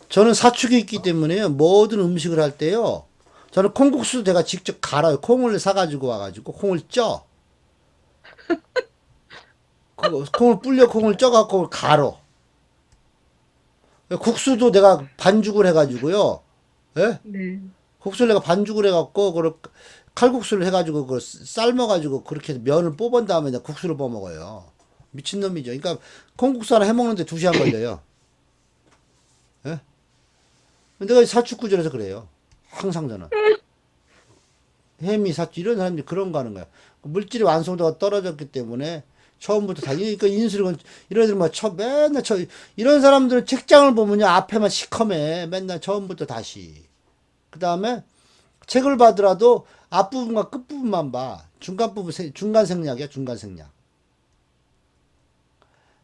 저는 사축이 있기 때문에 모든 음식을 할 때요. 저는 콩국수도 제가 직접 갈아요. 콩을 사가지고 와가지고 콩을 쪄. 콩을 불려 콩을 쪄갖고 갈어. 국수도 내가 반죽을 해가지고요. 예? 네. 국수를 내가 반죽을 해갖고 그걸 칼국수를 해가지고 그걸 삶아가지고 그렇게 면을 뽑은 다음에 내가 국수를 퍼먹어요. 미친놈이죠. 그러니까 콩국수 하나 해먹는데 2시간 걸려요. 예? 내가 사축구절에서 그래요. 항상 저는. 햄이 사축 이런 사람들이 그런 거 하는 거야. 물질의 완성도가 떨어졌기 때문에 처음부터 다 그러니까 인수를 이런 애들 맨날 이런 사람들은 책장을 보면요 앞에만 시커매 맨날 처음부터 다시 그 다음에 책을 봐더라도 앞부분과 끝부분만 봐 중간 부분 중간 생략이야 중간 생략.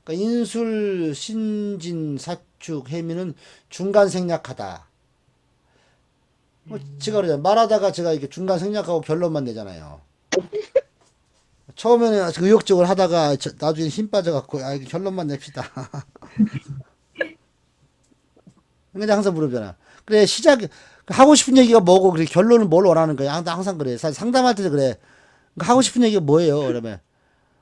그러니까 인술 신진 사축 해미는 중간 생략하다. 제가 그러잖아요. 말하다가 제가 이렇게 중간 생략하고 결론만 내잖아요. 처음에는 의욕적으로 하다가 나중에 힘 빠져갖고 결론만 냅시다. 근데 항상 물어보잖아. 그래 하고 싶은 얘기가 뭐고 그래 결론은 뭘 원하는 거야. 항상 그래. 상담할 때도 그래. 하고 싶은 얘기가 뭐예요? 그러면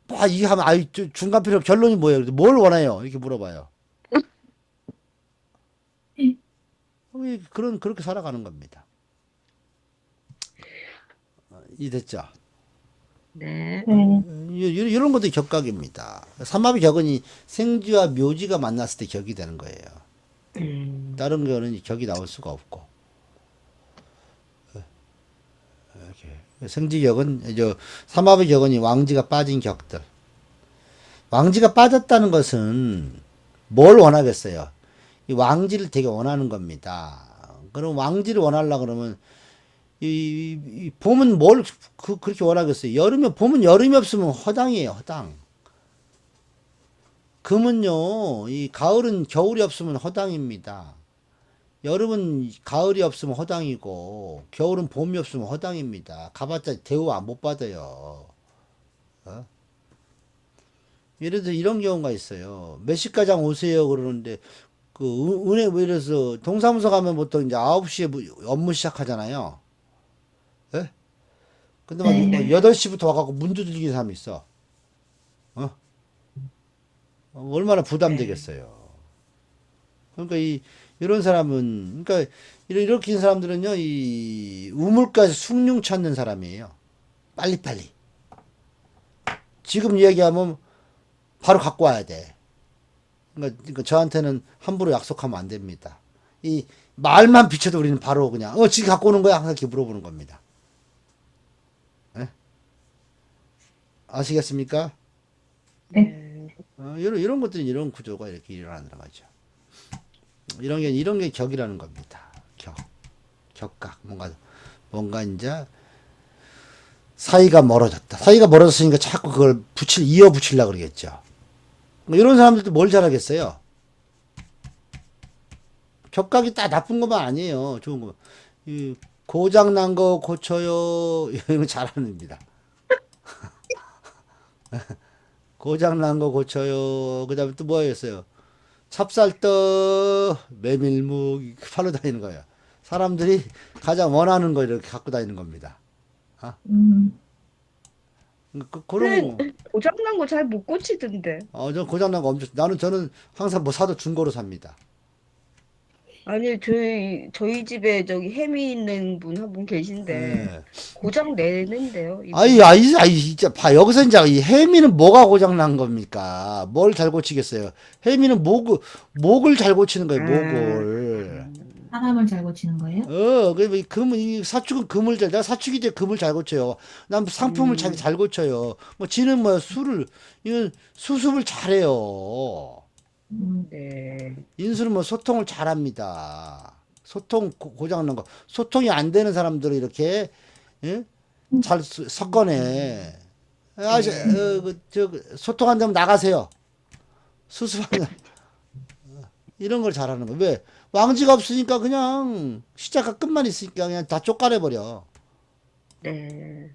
뭐 이게 하면 중간 필요 결론이 뭐예요? 뭘 원해요? 이렇게 물어봐요. 그렇게 살아가는 겁니다. 이됐죠? 네. 이런 것도 격각입니다. 삼합의 격은 생지와 묘지가 만났을 때 격이 되는 거예요. 다른 거는 격이 나올 수가 없고. 이렇게. 생지격은, 삼합의 격은 왕지가 빠진 격들. 왕지가 빠졌다는 것은 뭘 원하겠어요? 이 왕지를 되게 원하는 겁니다. 그럼 왕지를 원하려고 그러면 이 봄은 그렇게 원하겠어요? 봄은 여름이 없으면 허당이에요, 허당. 금은요, 이 가을은 겨울이 없으면 허당입니다. 여름은 가을이 없으면 허당이고, 겨울은 봄이 없으면 허당입니다. 가봤자 대우 못 받아요. 어? 예를 들어 이런 경우가 있어요. 몇 시까지 오세요? 그러는데, 예를 들어서 동사무소 가면 보통 이제 9시에 업무 시작하잖아요. 예? 근데 막 8시부터 와갖고 문 두들기는 사람이 있어. 얼마나 부담되겠어요. 그러니까 이런 사람은, 그러니까 이렇게 인 사람들은요, 이 우물가에서 숭늉 찾는 사람이에요. 빨리빨리. 지금 이야기하면 바로 갖고 와야 돼. 그러니까 저한테는 함부로 약속하면 안 됩니다. 이 말만 비춰도 우리는 바로 그냥, 지금 갖고 오는 거야? 항상 이렇게 물어보는 겁니다. 아시겠습니까? 네. 이런 것들은 이런 구조가 이렇게 일어나는 거죠. 이런 게 격이라는 겁니다. 격각. 뭔가 이제 사이가 멀어졌다. 사이가 멀어졌으니까 자꾸 그걸 이어 붙이려고 그러겠죠. 이런 사람들도 뭘 잘하겠어요? 격각이 딱 나쁜 것만 아니에요. 좋은 거. 고장 난 거 고쳐요. 이런 거 잘하는 겁니다. 고장 난 거 고쳐요. 그 다음에 또 뭐 하겠어요? 찹쌀떡, 메밀묵, 팔로 다니는 거예요. 사람들이 가장 원하는 거 이렇게 갖고 다니는 겁니다. 그런 거. 고장난 거 잘 못 고치던데. 저 고장 난 거 저는 항상 뭐 사도 중고로 삽니다. 아니, 저희 집에 햄이 있는 분 한 분 계신데, 예. 고장 내는데요. 진짜 봐. 여기서 이제 이 혜미는 뭐가 고장 난 겁니까? 뭘 잘 고치겠어요? 혜미는 목을 잘 고치는 거예요, 목을. 사람을 잘 고치는 거예요? 그 금은 이 사축은 금을 잘 내가 사축이 돼 금을 잘 고쳐요. 난 상품을 자기 음, 잘 고쳐요. 뭐 지는 뭐 술을 이건 수습을 잘해요. 음, 네. 인수는 뭐 소통을 잘합니다. 소통 고장 난 거. 소통이 안 되는 사람들을 이렇게 예? 잘 섞어내. 네. 소통 안 되면 나가세요. 수습하면 이런 걸 잘하는 거. 왜? 왕지가 없으니까 그냥 시작과 끝만 있으니까 그냥 다 쫓아내버려. 네.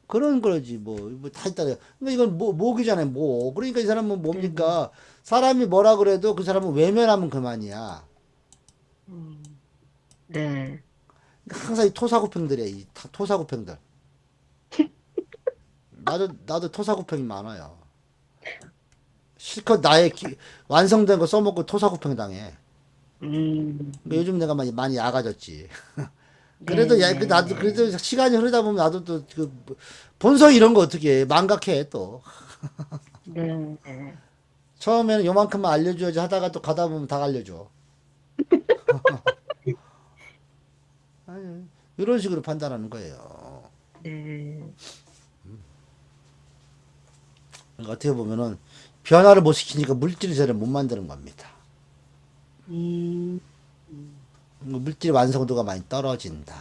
그런 거지 뭐 다 있다. 그러니까 이건 목이잖아요. 목. 그러니까 이 사람은 네. 뭡니까? 사람이 뭐라 그래도 그 사람은 외면하면 그만이야. 음, 네. 그러니까 항상 이 토사구팽들이야. 이 토사구팽들. 나도 토사구팽이 많아요. 실컷 완성된 거 써먹고 토사구팽 당해. 그러니까 네. 요즘 내가 많이 야가졌지. 네. 그래도 나도 그래도 시간이 흐르다 보면 나도 또 그 본성 이런 거 어떻게 해. 망각해 또. 네. 네. 처음에는 요만큼만 알려줘야지 하다가 또 가다 보면 다 알려줘. 아니, 이런 식으로 판단하는 거예요. 네. 그러니까 어떻게 보면은 변화를 못 시키니까 물질이 잘 못 만드는 겁니다. 음, 물질 완성도가 많이 떨어진다.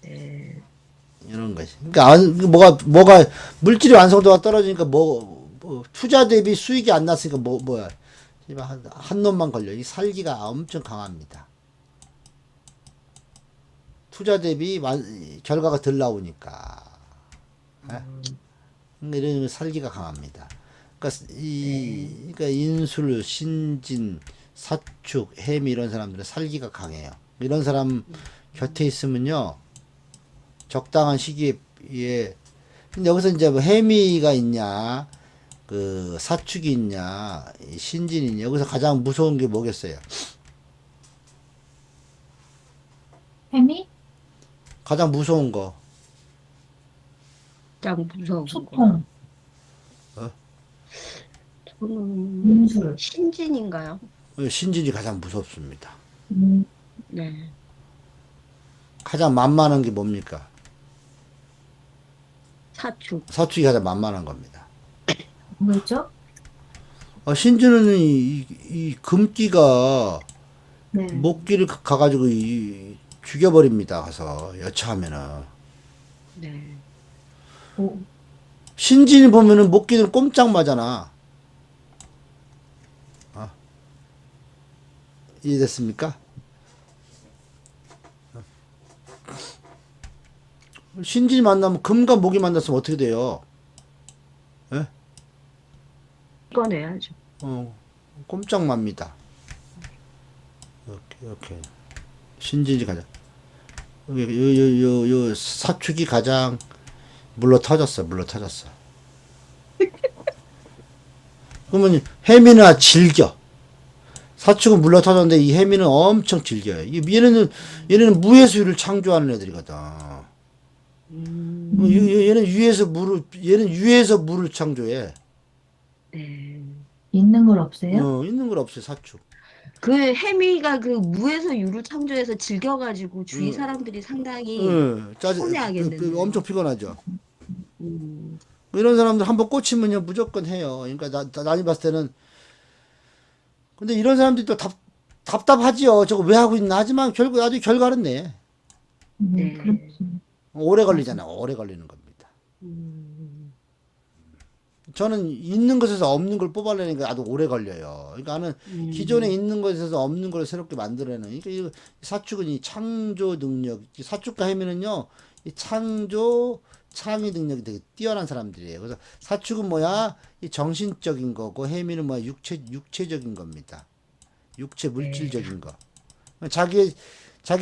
네. 이런 것이. 그러니까 뭐가 물질이 완성도가 떨어지니까 투자 대비 수익이 안 났으니까 뭐야. 한 놈만 걸려. 이 살기가 엄청 강합니다. 투자 대비 결과가 덜 나오니까. 예? 이런 살기가 강합니다. 네. 그러니까 인술, 신진, 사축, 해미 이런 사람들은 살기가 강해요. 이런 사람 곁에 있으면요, 적당한 시기에 근데 여기서 이제 뭐 해미가 있냐, 그 사축이 있냐, 신진이 있냐, 여기서 가장 무서운 게 뭐겠어요? 혜미? 가장 무서운 거. 짱 무서운 거. 소통, 저는 인술, 신진인가요? 신진이 가장 무섭습니다. 음, 네. 가장 만만한 게 뭡니까? 사축. 사축이 가장 만만한 겁니다. 뭐죠? 신진은 이 금기가 네. 목기를 가가지고 죽여버립니다. 가서 여차하면은. 네. 오, 신진이 보면은 목기는 꼼짝 마잖아. 이해됐습니까? 신진이 만나면 금과 목이 만났으면 어떻게 돼요? 예? 꺼내야죠. 꼼짝 맙니다. 이렇게. 신진이 가장. 요 사축이 가장 물러 터졌어. 그러면 해미나 즐겨. 사축은 물러 터졌는데 이 해미는 엄청 즐겨요. 얘네는 무에서 유를 창조하는 애들이거든. 얘는 유에서 물을 창조해. 네. 있는 걸 없애요? 있는 걸 없어요, 사축. 그 해미가 그 무에서 유를 창조해서 즐겨가지고 주위 사람들이 상당히 엄청 피곤해하겠는데요. 피곤하죠. 음, 이런 사람들 한번 꽂히면요, 무조건 해요. 그러니까 나이 봤을 때는. 근데 이런 사람들이 또 답답하지요. 저거 왜 하고 있나? 하지만 나중에 결과는 내. 네. 그렇지. 오래 걸리잖아. 오래 걸리는 겁니다. 음, 저는 있는 것에서 없는 걸 뽑아내니까 아주 오래 걸려요. 그러니까 나는 기존에 있는 것에서 없는 걸 새롭게 만들어내는. 그러니까 이 사축은 이 창조 능력, 사축과 해미는요, 이 창의 능력이 되게 뛰어난 사람들이에요. 그래서 사축은 뭐야? 이 정신적인 거고, 해미는 뭐야? 육체적인 겁니다. 육체 네. 물질적인 거. 자기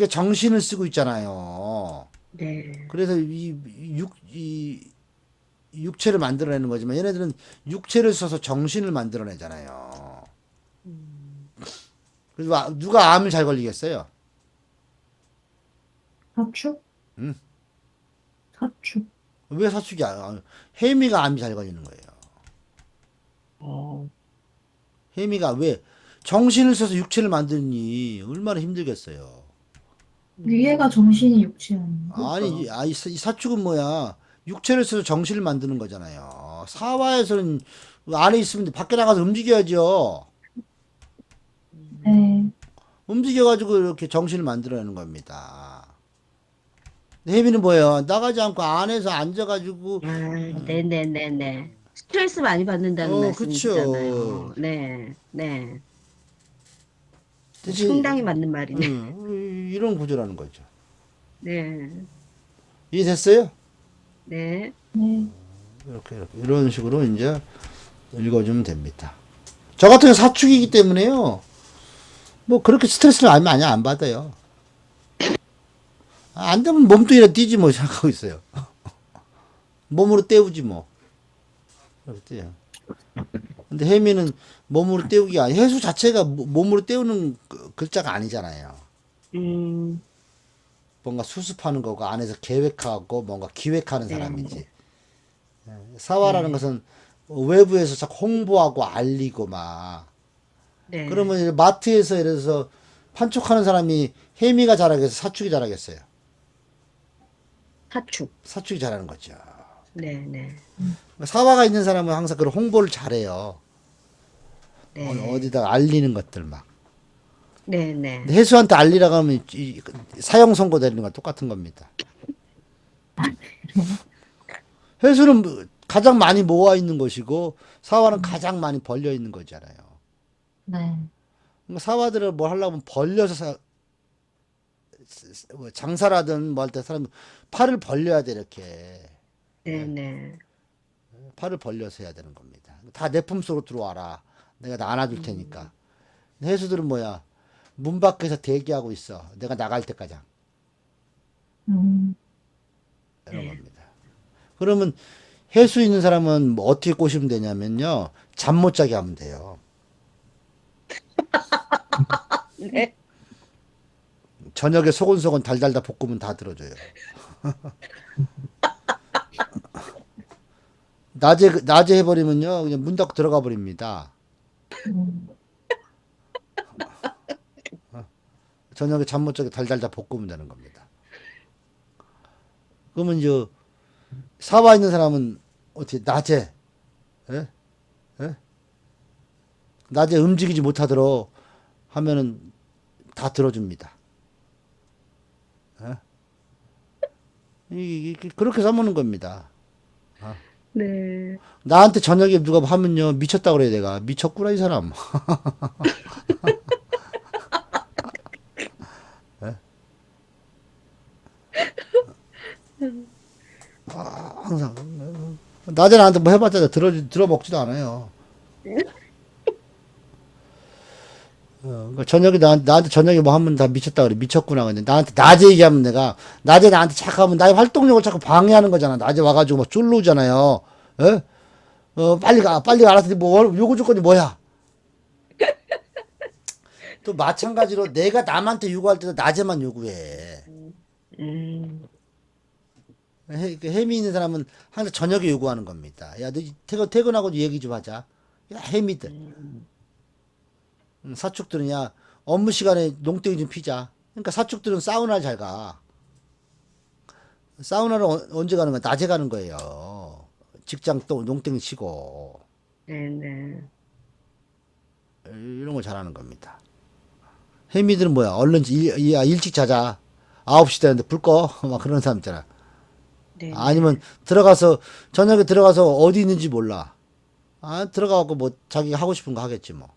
정신을 쓰고 있잖아요. 네. 그래서 이 육체를 만들어내는 거지만 얘네들은 육체를 써서 정신을 만들어내잖아요. 그래서 누가 암을 잘 걸리겠어요? 사축? 응? 사축. 왜 해미가 암이 잘 걸리는 거예요. 어, 해미가 왜 정신을 써서 육체를 만드니 얼마나 힘들겠어요. 위에가 정신이 육체 아닌가? 아니, 이 사축은 뭐야? 육체를 써서 정신을 만드는 거잖아요. 사화에서는 안에 있으면 밖에 나가서 움직여야죠. 네. 움직여가지고 이렇게 정신을 만들어내는 겁니다. 혜미는 뭐예요? 나가지 않고 안에서 앉아가지고, 아, 네네네네. 스트레스 많이 받는다는 그쵸. 말씀이시잖아요. 네, 네. 대신, 상당히 맞는 말이네. 이런 구조라는 거죠. 네, 이해됐어요? 네, 네. 이렇게, 이런 식으로 이제 읽어주면 됩니다. 저 같은 경우 사축이기 때문에요. 뭐 그렇게 스트레스를 많이 안 받아요. 안 되면 몸뚱이라 뛰지 뭐 생각하고 있어요. 몸으로 때우지 뭐. 그렇대요. 근데 혜미는 몸으로 때우기가 아니 해수 자체가 몸으로 때우는 글자가 아니잖아요. 음, 뭔가 수습하는 거고 안에서 계획하고 뭔가 기획하는 네, 사람이지. 사화라는 네, 것은 외부에서 자꾸 홍보하고 알리고 막 네. 그러면 이제 마트에서 예를 들어서 판촉하는 사람이 혜미가 잘하겠어요? 사축이 잘하겠어요? 사축. 사축이 잘하는 거죠. 네, 네, 사화가 있는 사람은 항상 그런 홍보를 잘해요. 네, 어디다 알리는 것들 막. 네, 근데 네. 해수한테 알리라고 하면 사형 선고 내리는 건 똑같은 겁니다. 해수는 가장 많이 모아 있는 것이고 사화는 가장 많이 벌려 있는 거잖아요. 네. 그러니까 사화들을 뭘 하려면 벌려서 뭐 장사라든 뭐 할 때 사람 팔을 벌려야 돼 이렇게. 네, 네. 팔을 벌려서 해야 되는 겁니다. 다 내 품속으로 들어와라. 내가 나 안아줄 테니까. 해수들은 뭐야? 문 밖에서 대기하고 있어. 내가 나갈 때까지. 음, 이런 네, 겁니다. 그러면 해수 있는 사람은 뭐 어떻게 꼬시면 되냐면요. 잠 못 자게 하면 돼요. 네. 저녁에 소곤소곤 달달달 볶으면 다 들어줘요. 낮에 해버리면요. 그냥 문 닫고 들어가 버립니다. 음, 저녁에 잠 못 자게 달달달 볶으면 되는 겁니다. 그러면 이제 사와 있는 사람은 어떻게 낮에 예? 예? 낮에 움직이지 못하도록 하면은 다 들어줍니다. 예? 그렇게 써먹는 겁니다. 네. 나한테 저녁에 누가 하면요 미쳤다 그래요 내가 미쳤구나 이 사람. 항상 낮에 나한테 뭐 해봤자 들어먹지도 않아요. 그러니까 저녁에 나한테 저녁에 뭐 하면 다 미쳤다 그래 미쳤구나 근데 나한테 낮에 얘기하면 내가 낮에 나한테 착하면 나의 활동력을 자꾸 방해하는 거잖아. 낮에 와가지고 막 쫄르잖아요. 예? 빨리 알았더니 뭐 요구 조건이 뭐야? 또 마찬가지로 내가 남한테 요구할 때도 낮에만 요구해. 음, 햄이 있는 사람은 항상 저녁에 요구하는 겁니다. 야, 너 퇴근하고 얘기 좀 하자. 야, 햄이들. 음, 사축들은 야, 업무 시간에 농땡이 좀 피자. 그러니까 사축들은 사우나를 잘 가. 사우나를 언제 가는 거야? 낮에 가는 거예요. 직장 또 농땡이 치고. 네, 네. 이런 걸 잘하는 겁니다. 햄이들은 뭐야? 얼른 일찍 자자. 9시 되는데 불 꺼. 막 그런 사람 있잖아. 네, 아니면 네. 저녁에 들어가서 어디 있는지 몰라. 들어가고 뭐 자기가 하고 싶은 거 하겠지 뭐.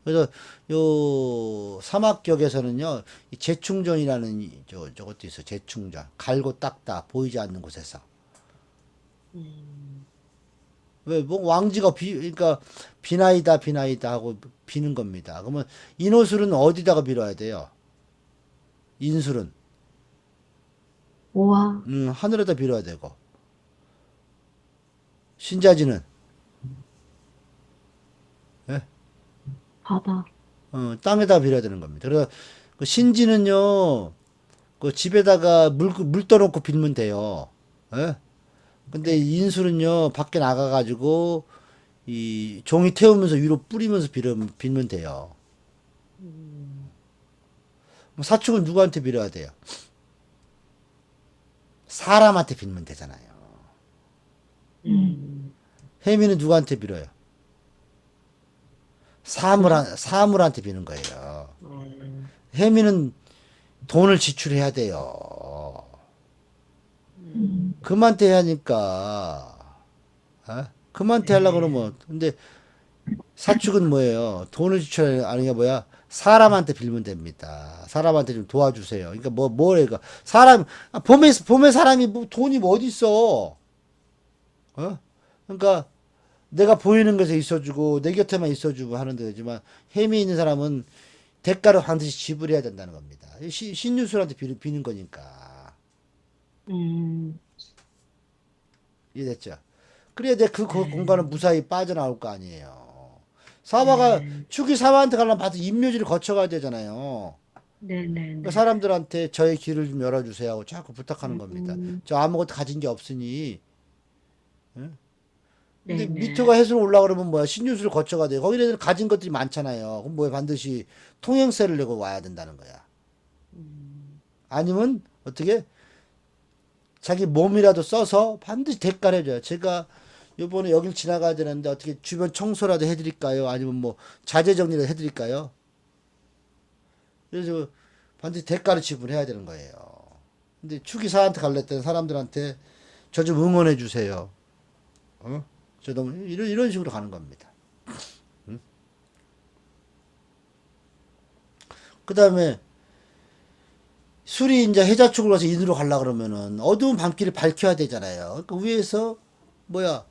그래서 요 사막격에서는요, 이 재충전이라는 저것도 있어요. 재충전. 갈고 닦다 보이지 않는 곳에서. 음, 왜 뭐 왕지가 그러니까 비나이다 하고 비는 겁니다. 그러면 인호술은 어디다가 빌어야 돼요? 인술은 오와, 하늘에다 빌어야 되고 신자지는 예? 바다. 땅에다 빌어야 되는 겁니다. 그래서 그 신지는요, 그 집에다가 물 떠놓고 빌면 돼요. 예? 근데 인술은요, 밖에 나가가지고 이 종이 태우면서 위로 뿌리면서 빌면 돼요. 사축은 누구한테 빌어야 돼요? 사람한테 빌면 되잖아요. 해미는 누구한테 빌어요? 사물한테 비는 거예요. 해미는 돈을 지출해야 돼요. 금한테 해야 하니까, 어? 금한테 하려고 그러면, 근데 사축은 뭐예요? 돈을 지출하는 게 뭐야? 사람한테 빌면 됩니다. 사람한테 좀 도와주세요. 그러니까 뭐래, 그 사람, 봄에 사람이 뭐 돈이 뭐 어디 있어? 어? 그러니까 내가 보이는 것에 있어주고, 내 곁에만 있어주고 하는 데지만, 햄이 있는 사람은 대가를 반드시 지불해야 된다는 겁니다. 신유술한테 비는 거니까. 음, 이해됐죠? 그래야 내 그 공간은 무사히 빠져나올 거 아니에요. 사화가, 축이 사화한테 가려면 봐도 임묘지를 거쳐가야 되잖아요. 그러니까 네네네. 사람들한테 저의 길을 좀 열어주세요 하고 자꾸 부탁하는 겁니다. 저 아무것도 가진 게 없으니. 근데 네네. 미터가 해수로 올라가려면 뭐야? 신유술을 거쳐가야 돼요. 거기는 가진 것들이 많잖아요. 그럼 뭐야? 반드시 통행세를 내고 와야 된다는 거야. 아니면 어떻게? 자기 몸이라도 써서 반드시 대가를 해줘요. 제가 요번에 여길 지나가야 되는데 어떻게 주변 청소라도 해드릴까요? 아니면 뭐 자재 정리라도 해드릴까요? 그래서 반드시 대가를 지불해야 되는 거예요. 근데 축의사한테 갈랬던 사람들한테 저 좀 응원해 주세요. 어? 저 너무 이런 식으로 가는 겁니다. 그 다음에 술이 이제 해자축을 가서 인으로 가려 그러면은 어두운 밤길을 밝혀야 되잖아요. 그러니까 위에서 뭐야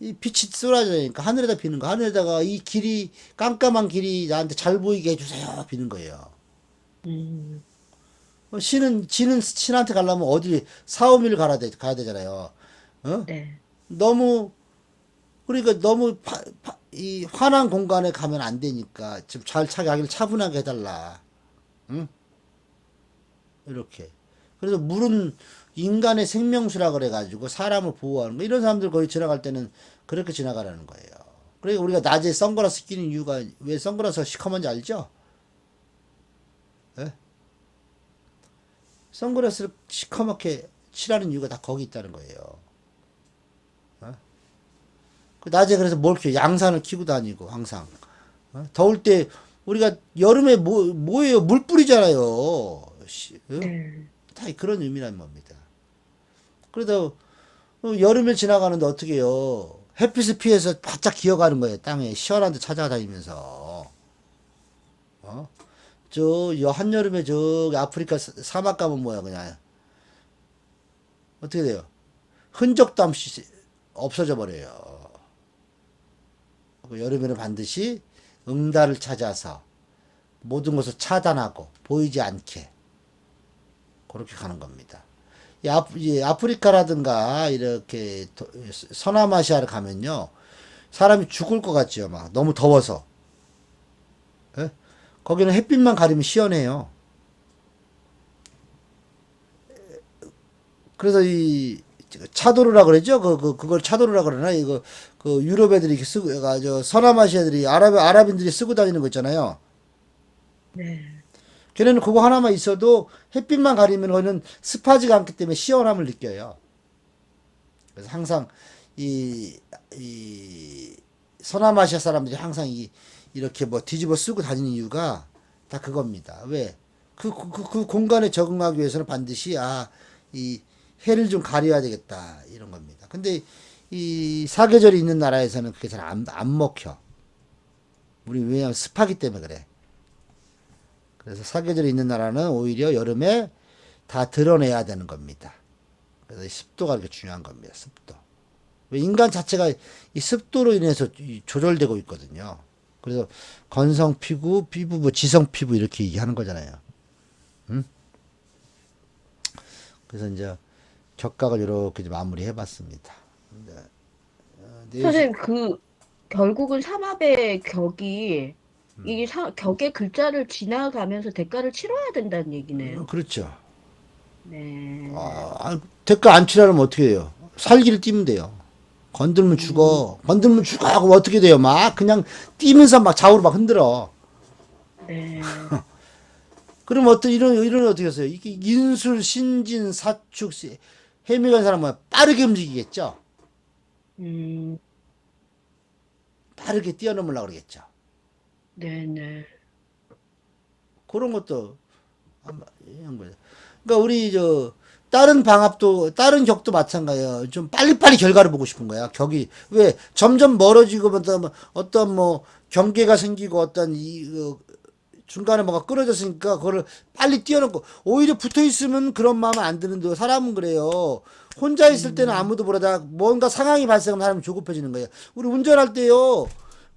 이 빛이 쏟아지니까 하늘에다 비는 거. 하늘에다가 이 길이 깜깜한 길이 나한테 잘 보이게 해주세요. 비는 거예요. 음, 지는 신한테 가려면 어디 사오미를 가야 되잖아요. 어? 네. 너무 그러니까 너무 이 환한 공간에 가면 안 되니까 좀 잘 자기를 차분하게 해달라. 응? 이렇게. 그래서 물은 인간의 생명수라 그래가지고 사람을 보호하는 거. 이런 사람들 거기 지나갈 때는 그렇게 지나가라는 거예요. 그러니까 우리가 낮에 선글라스 끼는 이유가 왜 선글라스가 시커먼지 알죠? 예? 선글라스를 시커멓게 칠하는 이유가 다 거기 있다는 거예요. 낮에 그래서 뭘 켜? 양산을 키고 다니고 항상. 더울 때 우리가 여름에 뭐예요? 물 뿌리잖아요. 네. 다 그런 의미란 겁니다. 그래도 여름에 지나가는데 어떻게 해요? 햇빛을 피해서 바짝 기어가는 거예요. 땅에 시원한 데 찾아다니면서. 어? 한여름에 저기 아프리카 사막 가면 뭐야 그냥 어떻게 돼요? 흔적도 없이 없어져 버려요. 여름에는 반드시 응달을 찾아서 모든 것을 차단하고 보이지 않게 그렇게 가는 겁니다. 이 아프리카라든가 이렇게 서남아시아를 가면요 사람이 죽을 것 같죠. 막 너무 더워서. 예? 거기는 햇빛만 가리면 시원해요. 그래서 이 차도르라 그러죠. 그걸 차도르라 그러나 이거 그 유럽 애들이 이렇게 쓰고 저 서남아시아 애들이 아랍인들이 쓰고 다니는 거 있잖아요. 네. 걔네는 그거 하나만 있어도 햇빛만 가리면 거기는 습하지가 않기 때문에 시원함을 느껴요. 그래서 항상 이 서남아시아 사람들이 항상 이렇게 뭐 뒤집어 쓰고 다니는 이유가 다 그겁니다. 왜? 그 공간에 적응하기 위해서는 반드시 이 해를 좀 가려야 되겠다 이런 겁니다. 근데 이 사계절이 있는 나라에서는 그게 잘 안 먹혀. 우리 왜냐하면 습하기 때문에 그래. 그래서 사계절이 있는 나라는 오히려 여름에 다 드러내야 되는 겁니다. 그래서 습도가 이렇게 중요한 겁니다. 습도. 왜 인간 자체가 이 습도로 인해서 조절되고 있거든요. 그래서 건성 피부, 뭐 지성 피부 이렇게 얘기하는 거잖아요. 음? 그래서 이제 격각을 이렇게 마무리 해봤습니다. 선생님, 결국은 삼합의 격이, 격의 글자를 지나가면서 대가를 치러야 된다는 얘기네요. 그렇죠. 네. 대가 안 치려면 어떻게 해요? 살기를 띄면 돼요. 건들면 죽어. 건들면 죽어 하고 어떻게 돼요? 막 그냥 뛰면서 막 좌우로 막 흔들어. 네. 그럼 어떤 이런 어떻게 했어요? 이게 인술, 신진, 사축, 해미 간 사람은 빠르게 움직이겠죠. 음, 빠르게 뛰어넘으려고 그러겠죠. 네네. 그런 것도 한 거예요. 그러니까 우리 다른 방합도 다른 격도 마찬가지예요. 좀 빨리빨리 결과를 보고 싶은 거야. 격이 왜 점점 멀어지고 어떤 뭐 경계가 생기고 어떤 중간에 뭐가 끊어졌으니까 그거를 빨리 뛰어넘고 오히려 붙어 있으면 그런 마음은 안 드는데 사람은 그래요. 혼자 있을 때는 아무도 모르다 뭔가 상황이 발생하면 사람이 조급해지는 거예요. 우리 운전할 때요.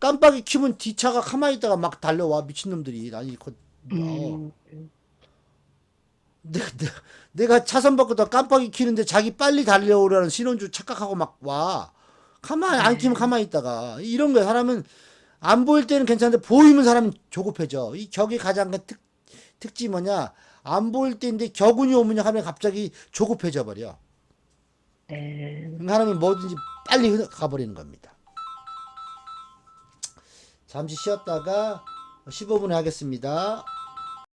깜빡이 켜면 뒤차가 가만히 있다가 막 달려와 미친놈들이. 아니 음, 내가 차선 바꾸다 깜빡이 켜는데 자기 빨리 달려오라는 신호줄 착각하고 막 와. 가만히 안 켜면 네. 가만히 있다가 이런 거야. 사람은 안 보일 때는 괜찮은데 보이면 사람은 조급해져. 이 격의 가장 큰 특징이 뭐냐? 안 보일 때인데 격운이 오면 하면 갑자기 조급해져 버려. 네. 사람이 뭐든지 빨리 가버리는 겁니다. 잠시 쉬었다가 15분에 하겠습니다.